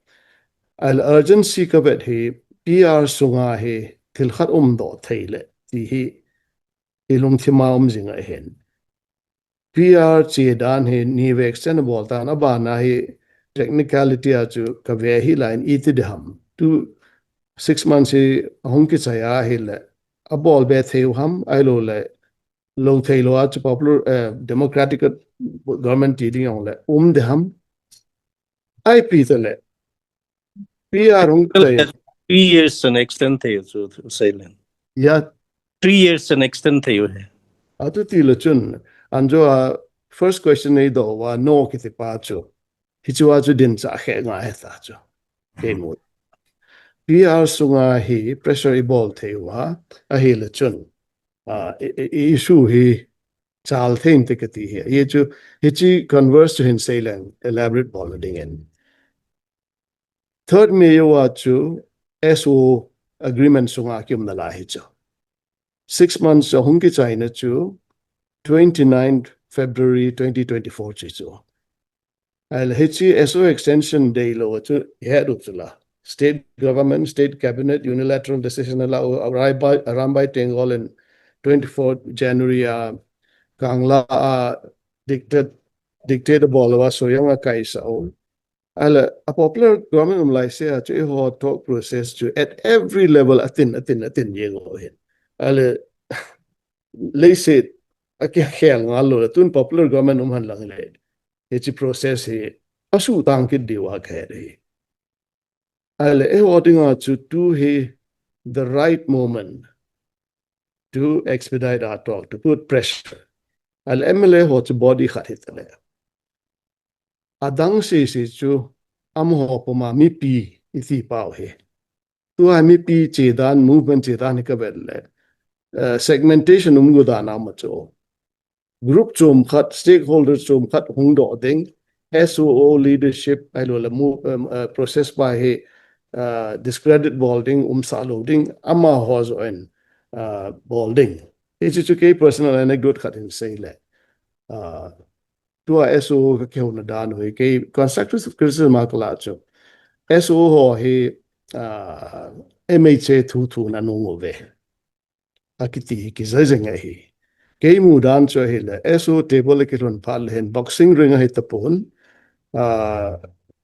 D: al urgency ka bet he PR sunga he til khat do theile ti hi ilung thima jinga hen PR che dan he ni ve extend ball ta na ba na he technicality a chu ka ve hi line itidham tu 6 months he hong ki chaya he le a ball be theu ham ai lo le lo thei lo a popular democratic government ti ding yong le de ham ai pi le PR hong
C: Well,
D: chai
C: 3 years an extent theo so silent.
D: ya
C: 3 years an extent theo hai.
D: atu ti le chun anjo first question nei do wa no ki te pa chu hichua chu din cha khe nga he ta chu ke mo PR sunga hi pressure I ball thewa a hi le chun issue hi chal thein te kati hi ye chu hichi converse to hin say lang elaborate ball ding in third me yo wa chu SO agreement sunga kim na la hi cho 6 months so hung ki chai na chu 29 February 2024 chi cho al Hetchet SO extension day lo chu he ru chula state government state cabinet unilateral decision allow around by tengol in 24 January kangla dictator bolwa so yang kai sao ala a popular government Malaysia to ho talk process to at every level atin ye go hin ala leise akya khel ngalo tun popular government han lang le he process he asu tang ki diwa khere ala ho dinga to he the right moment to expedite our talk to put pressure al MLA ho to body kharit le adang se chu am ho poma mi pi isi pao he tu mi pi che dan movement che dan ka bel segmentation go da na ma cho group chom khat stakeholders chom khat hung do ding SOO leadership ai lo la process by he discredit bolding sa loading ama ho zo en bolding it's a key personal anecdote khat in say le tua SO ka ke na dan ho ke constructive criticism ma kala cho SO ho he MHA thu na no ve akiti ki zaizenga hi ke mu dan cho he le SO table ke ron phal hen boxing ring he tapon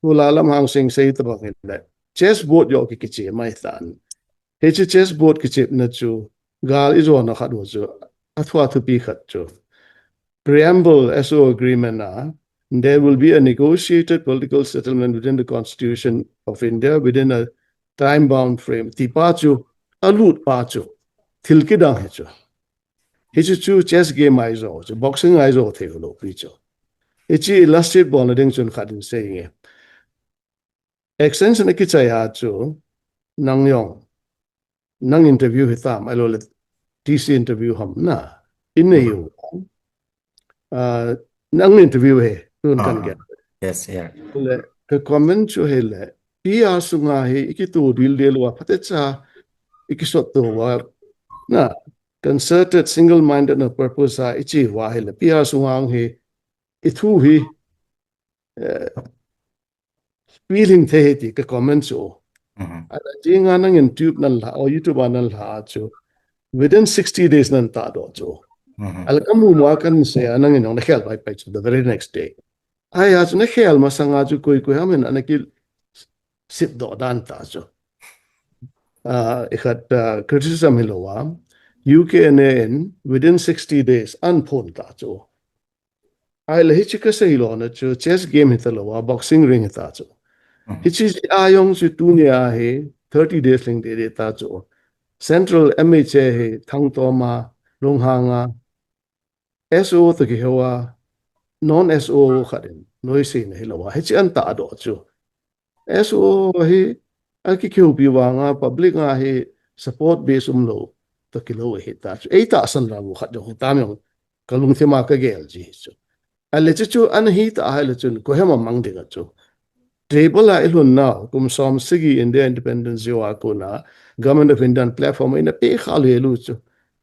D: ulalam hang sing sei ta bang le chess board yo ki che mai tan he chess board ki che na chu gal izo na khat wo chu athwa thu pi khat chu preamble SO agreement there will be a negotiated political settlement within the Constitution of India within a time-bound frame. Ti pa chu alut pa chu thilki dang he chu. He chu chess game aizo, boxing aizo the lo pi chu. Ichi illustrate bonding chun khadin saying extension ki chai ha chu nang yong nang interview hitam alo le TC interview ham na in yu nang interview he tun kan get
A: Yes, yeah.
D: le ke comment chu he le PR sunga he ikitu dil del wa patecha ikisot to wa na concerted single minded na purpose a ichi wa he le PR sunga he ithu hi feeling the ti ke comment chu ala jinga nang YouTube nan la or YouTube nan la chu within 60 days nan ta do chu al kamu mo kan se anang inong na khel bai pai chu the very next day ai a chu na khel ma sanga chu koi hamen anakil sip do dan ta chu ikhat criticism hilowa UKNAN within 60 days unpon ta chu ai le hichika se hilo na chu chess game hitalowa boxing ring ta chu hichi ayong chu tunia he 30 days ling de ta chu central MHA he thang to ma longhanga SO to ki hewa non SO kharin noise ne hilowa hichi an ta do chu SO he aki kheu bi wa nga public nga he support base lo to kilo he ta chu ei ta san ra bu khat jo ta myong kalung thema ka gel ji chu ale chu an hi ta ha le chun ko hema mang de ga chu table a ilun na kum som sigi India independence yo akuna government of Indian platform in a pe khale lu chu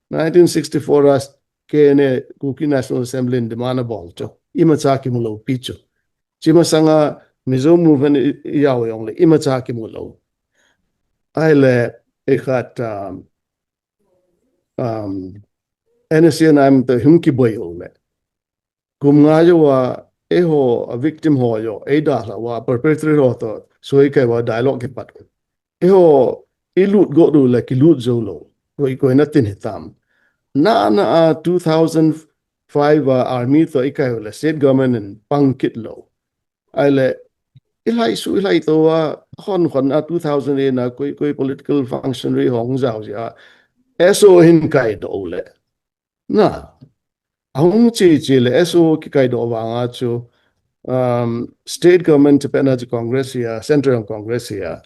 D: 1964 as kene Kuki National Assembly in demana bol chu imacha ki mulo pi chu chima sanga mizo movement yaw yong le imacha ki mulo ai le ekhat NSN I'm the humki boy le kum nga yo wa eho a victim ho yo da la wa perpetrator ho to soi kai wa dialogue ke pat eho ilut go do la ki lut zo lo ko na tin hitam na 2005 army to ikai la state government in pangkit lo ai le ilai to wa hon 2008 na koi political functionary hong zao ja SO hin kai do le na Hong chi le SO ki kai do wa nga chu state government energy congress ya central congress ya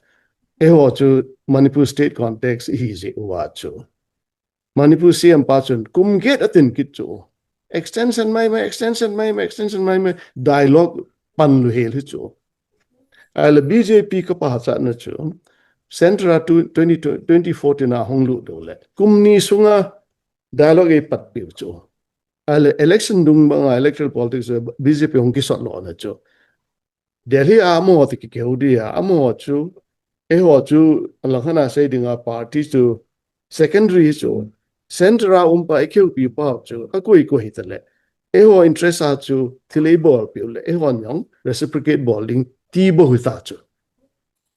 D: eho chu Manipur state context easy wa chu Manipur CM pa chun kum get atin kit chu extension mai dialogue pan lu hel chu al BJP ka pa cha na chu Centra 2014 na honglu dole kumni sunga dialogue e pat piu cho election dung banga electoral politics BJP hongki sot lo na cho Delhi amo ti ki keudi amo chu e ho chu lakhana sei dinga party chu secondary chu Centra umpa ekeu pi pa chu akoi ko hitale e ho interest a chu thilei ball piu le e ho nyong reciprocate bowling ti bo huta chu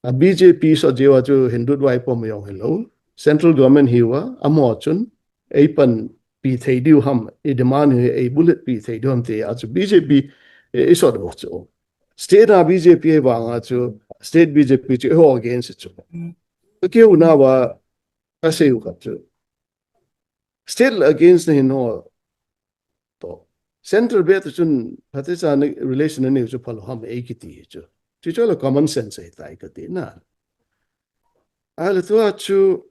D: a BJP so jewa chu hindut wai pom yong hello central government hiwa amo chun e pan pi thei diu ham e demand e bullet pi thei diu ham te a chu BJP e so do chu state a BJP wa nga chu state BJP chu ho against chu ke una wa ase u ka chu still against the no to central bet chun patisa relation ne chu phalo ham e ki ti chu Chichola common sense ay tayo kati na. Ala chu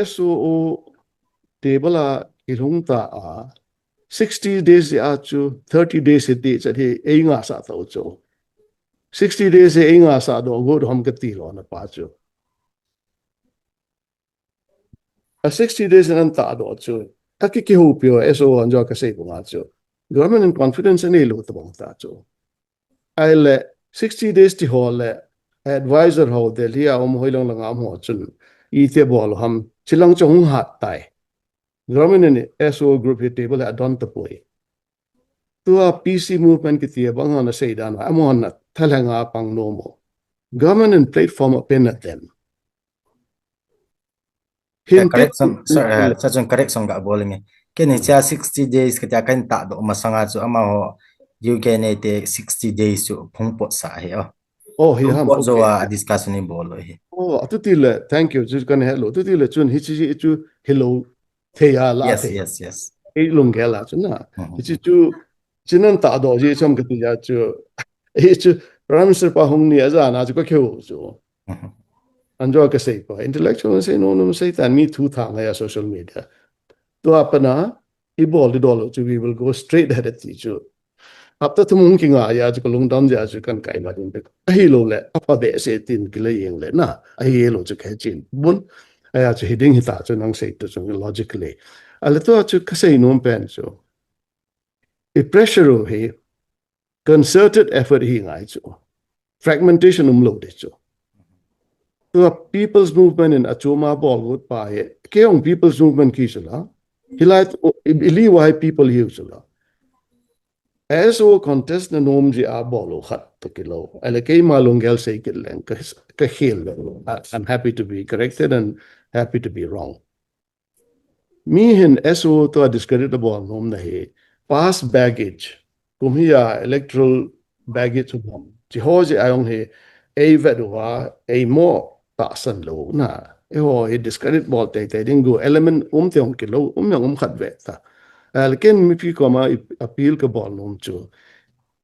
D: SOO table ilung ta 60 days chu 30 days iti jadi ay nga sa tao chu 60 days ay nga sa do go hom kati lo na pa chu a 60 days nan ta do chu akikihupyo SOO anjo kasi ko nga chu government and confidence ni lo tabong ta chu I'll 60 days to hold advisor hold the Lia hoilang lang am ho chun ite bol ham chilang chong hat tai government SO group hit table at don tapoi tua PC movement kitia bang on say dan amon na thalanga pang nomo government and platform pen at them
A: correction sorry such correction ga bowling kene cha 60 days kata kan ta do masanga chu ama ho you can take 60 days to pungpot sa he
D: oh he ham
A: okay. So discussion in bolo he
D: oh atutile thank you just gonna hello atutile chun hichi chu hello theya la
A: yes
D: e lungela chun na hichi chu chinan ta do ji cham ka ti ja chu e chu ramsir pa hong ni aza na chu ka kheu chu anjo ka sei pa intellectual say no say tan me thu tha ya social media to apana I bol di dolo chu we will go straight ahead at chu after the monkey ya chu long down ja chu kan kai ma din pe ai lo le apa be se tin ki le yeng le na ai lo chu kai chin bun ai chu hiding hita chu nang sei to chu logically ala to chu ka sei nom pen chu a pressure he concerted effort he ngai chu fragmentation lo de chu to a people's movement in achoma ball would pa he keong people's movement ki chula hilait ili why people use chula SO contest na nom ji a bolo khat to kilo alakay malungel say kileng ka hil I'm happy to be corrected and happy to be wrong mi hin SO to a discreditable nom na he past baggage kumhiya electoral baggage nom ji ho ji ayong he a vedwa a more ta san lo na e ho he discredit bol te ding go element teong kilo yang khat ve ta Alken mi pi koma appeal ka bol nom chu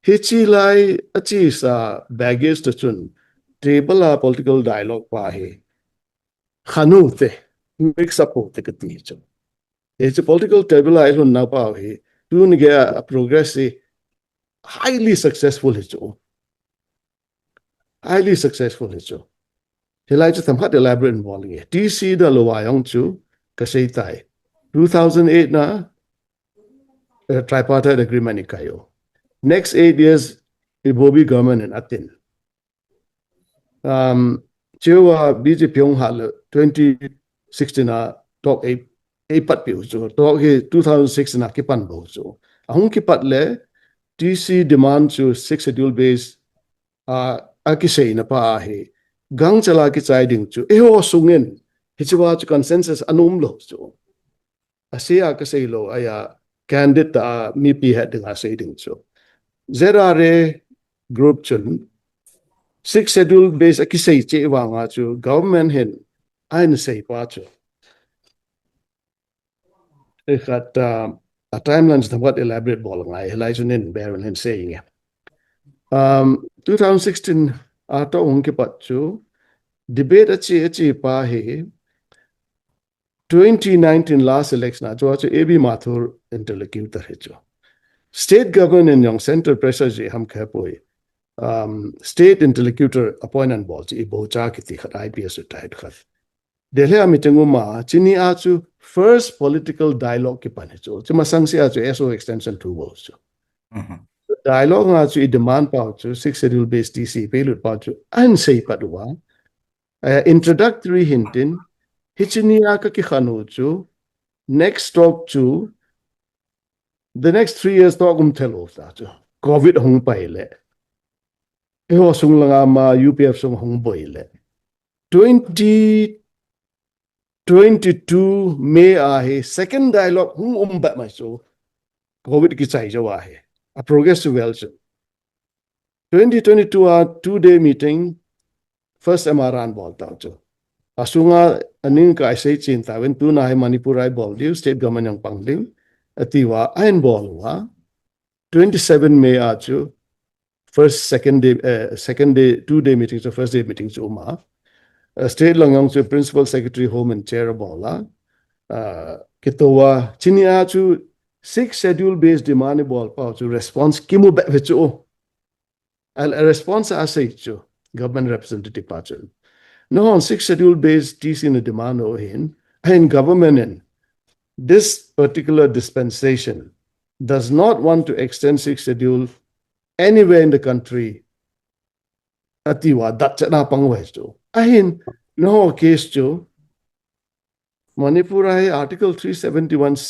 D: hichi lai achi sa baggage to chun table a political dialogue pa he khanu te mix up te kati chu it's a political table I don't know pa he tu ni ga progress highly successful chu hilai chu tham khat elaborate bowling TC da lo wa yong chu ka sei tai 2008 na tripartite agreement ikayo. Next 8 years, Ibobi government in Atin. Chewa BJP yung hal 2016 na talk a pat piu so talk 2006 na kipan bo so. Ahong kipat le TC demand to 6 schedule base akisay na pa ahe. Gang chala ki chiding chu eho sungin hichiwa chu consensus anum lo so. Asiya kasay lo aya candidate mi pi het nga say ding so ZRA group chun 6 schedule base akisay che wa nga chu government hen ain say pa chu e khat a timelines the what elaborate bol nga helai chun in baron hen saying 2016 ato ong ki pat chu debate achi pa he 2019 last election jo AB Mathur interlocutor hecho state government in young center pressure je ham khapoi state interlocutor appointment ball chi bo cha ki ti khat IPS retired khat delhi a meeting ma chini a chu first political dialogue ki pan chu chuma sang sia chu SO extension 2 balls chu dialogue nga chu demand pa chu 6 schedule based TC payload pa chu an sei padwa introductory hintin hichini a ka ki khanu chu next stop chu the next 3 years to thelo ta chu covid hong pai le ho sung langa ma UPF sung hong boi le 2022 May a second dialogue hung ba ma so COVID ki chai jawa hai a progressive well 2022 a 2-day meeting first MRN ball ta cho asunga aning ka sai chin ta wen tu na hai Manipur ai ball diu state government yang pangling atiwa ain ball wa 27 May a cho second day 2-day meeting so first day meeting so ma state langang chu principal secretary home and chair bola kitowa chinia chu 6 schedule based demand ball pa chu response kimu ba chu a response asay chu government representative pa chu no on 6 schedule based TC in demand o hin and government in this particular dispensation does not want to extend 6 schedule anywhere in the country atiwa dat na pangwe chu ahin no case chu Manipur ai article 371C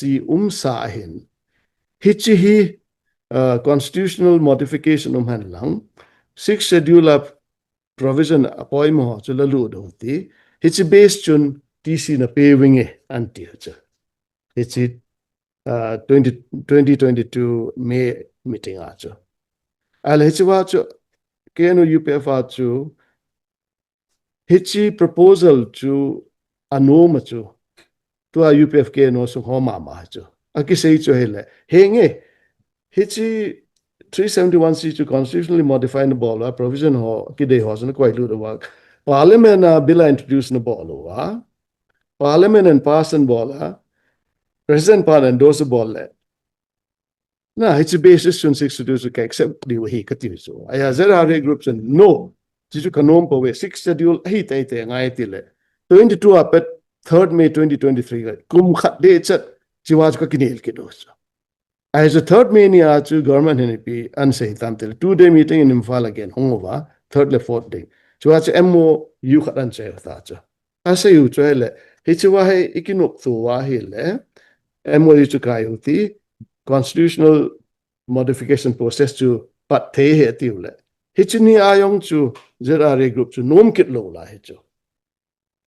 D: sa ahin hichi constitutional modification han lang 6 schedule of provision appoint mo chu lalu do ti hichi based chun TC na paving anti cha hichi 2022 May meeting a cha al hichi wa chu kenu UPF a chu hichi proposal chu anoma chu to a UPF ke no so homa ma chu aki sei chu hele henge hichi 371C chu constitutionally modified the ball provision ho kide ho so quite lu work parliament bill introduced the ball parliament and pass and ball president part endorse the ball na hichi basis chun 6 to do so accept the he kati so I there are groups and no jisu kanom po we 6 schedule hi tai te ngai ti le 22 up at 3rd May 2023 kum khat de chat chiwaj ka kinel ke do so as a 3rd May ni a chu government ni pi an sei tam te 2-day meeting in Imphal again hongova 3rd le 4th day chiwaj MO yu khat an che ta cha ase yu chele hi chiwa he ikinok tu wa hi le MO yu chu kai uti constitutional modification process chu pat the he ti le hichini ayong chu zera group chu nom kit lo la he chu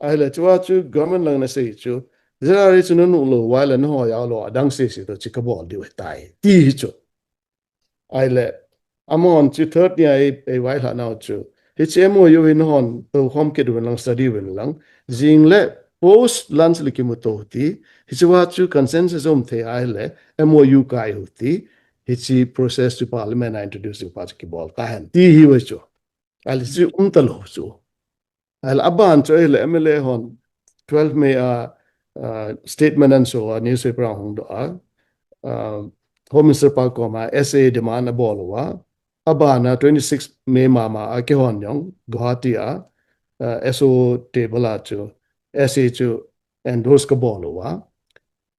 D: ai le chwa chu government lang na sei chu zera chu no lo wa le no ya lo adang se se to chikabo di we tai ti chu ai le amon chu 3rd ni ai wai la now chu HMO yu in hon to home kit wen lang study wen lang jing le post lunch likimuto ti hichwa chu consensus the ai le MOU kai huti hichi process to parliament introducing part ki ball tahan ti hi we chu al si talo chu al aban chu le MLA hon 12 May statement and so newspaper hong do home minister pa ko ma SA demand ball wa abana 26 May mama ke hon yong guwahati SO table a chu SA chu endorse ka ball wa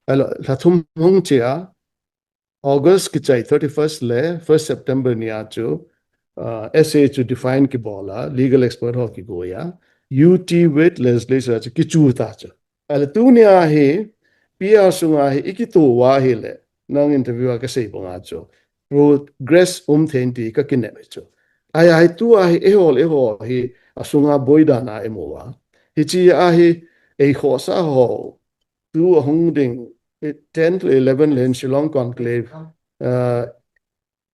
D: alo lathum hong chia August ki chai 31st le 1st September ni a chu SA chu define ki bola legal expert ho ki goya UT with legislature chu ki chu ta chu al tu ni a he PR sunga he ikito wa he le nang interview ka sei bonga chu progress thenti ka kinne chu ai tu a he ehol he asunga boida na emowa hi chi a he ei khosa ho tu hong ding 10 to 11 len Shillong conclave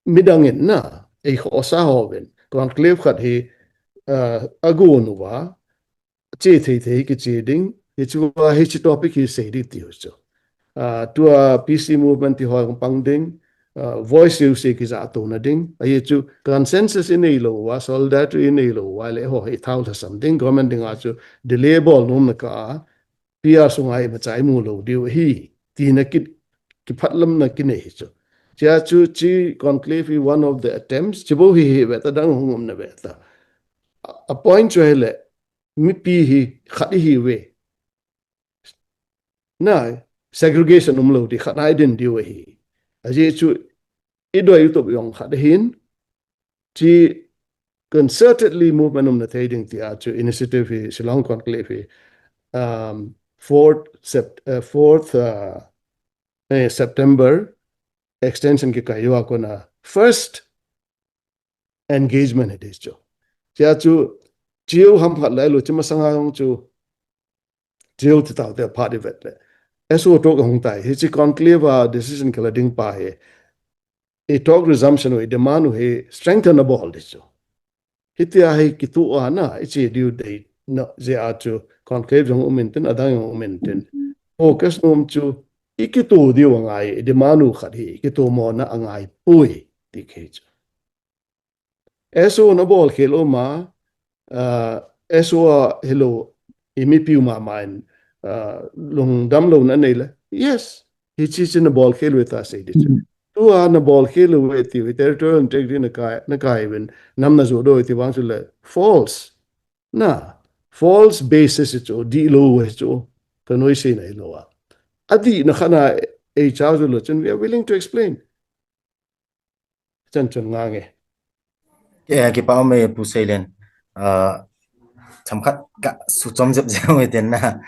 D: midangin na ei khosa hoven conclave khat hi agun wa che thei ki che ding hi chuwa hi chi topic hi sei di ti so to a PC movement ti hoi pang ding voice you say ki za to na ding ai chu consensus in ei lo wa solidarity in ei lo wa le ho hi thau something government ding a chu delay ball nom na ka PR sungai ma chai mu lo diu hi ti na ki phatlam na ki nei chu chia chu chi conclave one of the attempts chibo hi beta dang hungum na beta appoint cho hele mi pi hi khadi hi we na segregation umlo di khatiden di we hi aje chu idoi yu to yong khat hin chi concertedly movement na thading ti a chu initiative hi Shillong conclave 4th September extension ke kayo ako na first engagement it is jo chia chu chiu ham phat lai lo chima sanga hong chu chiu ti ta the party vet le eso to hong tai hi chi conclave decision kala ding pa he a talk resumption we demand he strengthen the ball this jo hitia he kitu ana ichi due date no ze a chu conclave jong uminten adang uminten focus nom chu ikitu di wangai demanu khadi ikitu mo na angai pui dikhe eso na bol khelo ma eso hello imipiu ma main lung dam lo na nei yes hi chi chin ball khelo ta sei de tu na ball khelo we ti territorial integrity na kai even nam na zo do ti wang le false na false basis cho di lo we cho ka noi sei nei lo adi na khana e chao lo chen we are willing to explain chan chan nga nge
A: cái bao mê pu xây lên chăm khát cả su chom dẹp dẹp người tiền na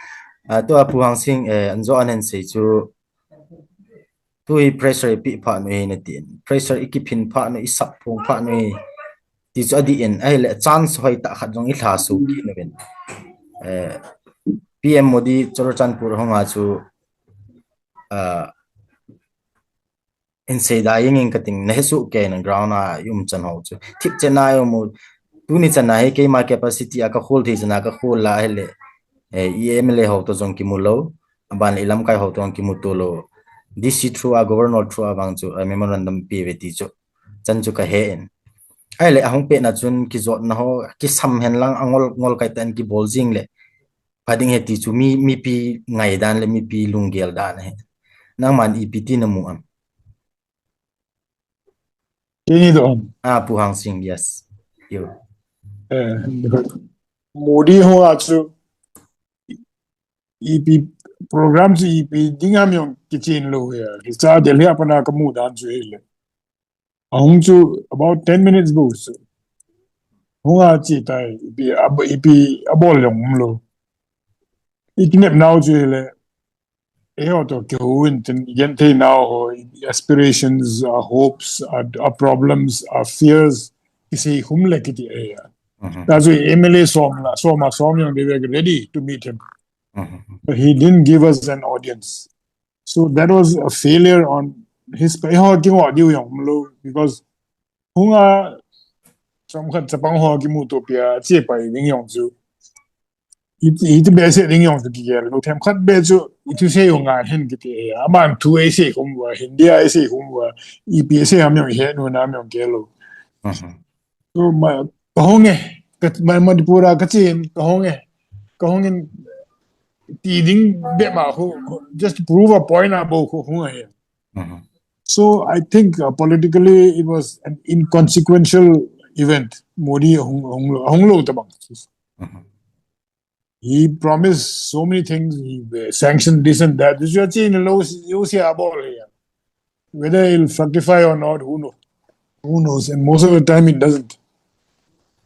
A: tôi pu hàng sinh anh do anh xây chú tôi pressure bị phá nuôi này tiền pressure ikip pin phá nuôi sắp phong phá nuôi thì cho đi in ai lẽ chance hơi tạ khát trong ít hà su kia nữa bên PM Modi cho chan pur hong à chú in xây đại những cái tình này su cái năng ground à chân hậu chú tiếp chân này một tu ni chân này cái market capacity à cái hold thì chân à cái hold là hay lẽ EMLA hậu to trong kim mulo ban ilam kai hậu trong kim mulo DC through a governor through a bang chu memorandum PVT chu chan chu ka hen ai le ahong pe na chun ki zot na ho ki sam hen lang angol ngol kai tan ki boljing le pading he ti chu mi pi ngai dan le mi pi lungel dan he nang man EPT na mu am
B: ini do
A: pu hang sing yes yo
B: Modi ho achu EP program से EP dingam yung kitchen lo ya sa delhi apana kamu dan chu hele ahung chu about 10 minutes boost hunga chi tai EP abol yung lo iknep now chu hele to kyun tin yente now aspirations, our hopes, our problems, our fears kisi humle kiti ya that's why MLA som they were ready to meet him. But he didn't give us an audience. So that was a failure on his part because hunga some khat sapang ho ki mutopia che pai ning yong chu it be se ning yong ki gel no them khat be chu itu se yong nga hen ki te aman tu e se khum wa india e se khum wa EPS am yong he no na yong gelo so ma kahonge kat Manipur ka chen kahonge teething just to prove a point about who I am. So I think politically it was an inconsequential event. Modi he promised so many things. He sanctioned this and that. This is whether he'll fructify or not, who knows? Who knows? And most of the time it doesn't,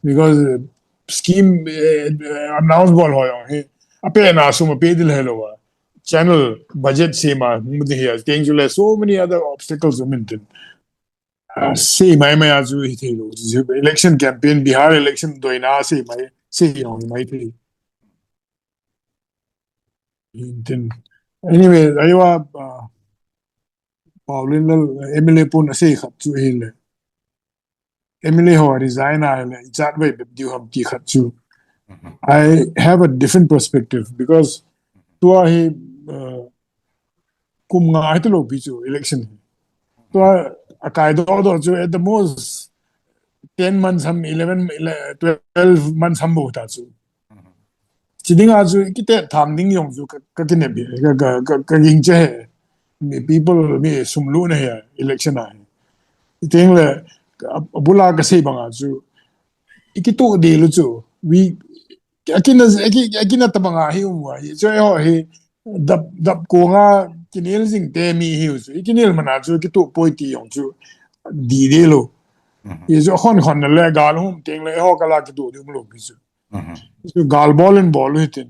B: because scheme announced ball Ape na suma pedil hello channel budget sema here things like so many other obstacles mintin say my azu hithelo election campaign Bihar election doina say yong my thi anyway aywa paulinal MLA pun say khat chu hele MLA ho resign hele chat way diu ham ti khat chu I have a different perspective because to he kum nga ito lo bicho election. To a kaido do at the most 10 months 12 months hum bota chu. Chiding aju kite tham ding yong ju ka kine bi ka ging che people me sumlu na ya election na ting le bula ka sei banga chu ikito de lu chu we akina tabanga hi umwa so ho hi dap ko nga kinel jing te mi hi chu ikinel mana chu kito poiti yong chu di de lo ye jo khon le gal hum ting le ho kala kito de mlo bi chu so gal ball and ball hitin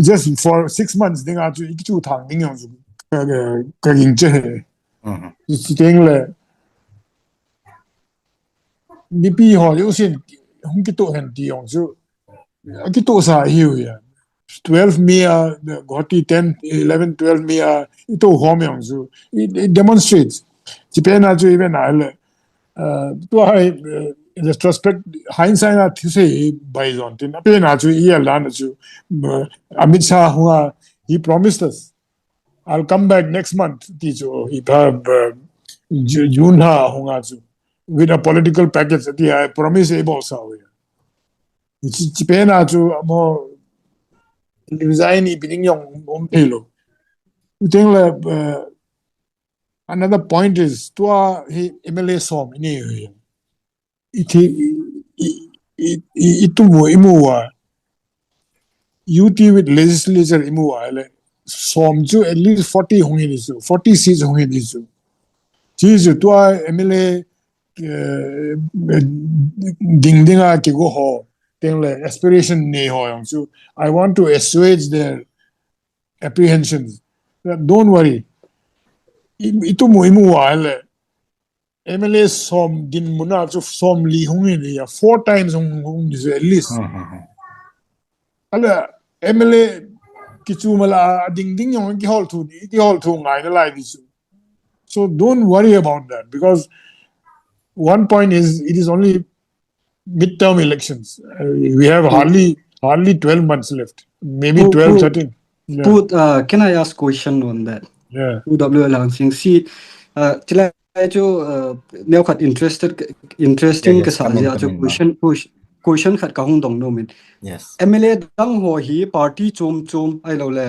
B: just for 6 months ding a chu ikichu thang ding yong chu ka ging che ting le nipi ho liu sin hung kito hen ti yong chu kito sa hiu ya 12 mia goti 10 11 12 mia ito hom yong chu it demonstrates Japan a chu even al to I retrospect hindsight a thise by zon tin pe na chu ye lan chu Amit Shah hua he promised us I'll come back next month ti chu he June ha hunga chu with a political package ti I promise able sa we Japan a chu mo resign beginning yong pelo thing le another point is to he MLA som ini itu mo imuwa UT with legislature imuwa le som ju at least 40 hongi ni 40 seats hongi ni ju ji ju to MLA dingdinga ke go ho thing le aspiration ne ho yong ju I want to assuage their apprehensions don't worry itu mo imuwa le MLA som dinmun chu som li hung ni 4 times hung ni at least ala MLA kichu mala ding yong ki hol thu ngai na lai this so don't worry about that because one point is it is only midterm elections we have hardly 12 months left maybe 12 13
E: can I ask question on that
B: yeah
E: WL launching see chila jo neo khat interesting ka sa ja jo question khat ka hung dong no min
A: yes
E: MLA dang ho hi party chom ai lo le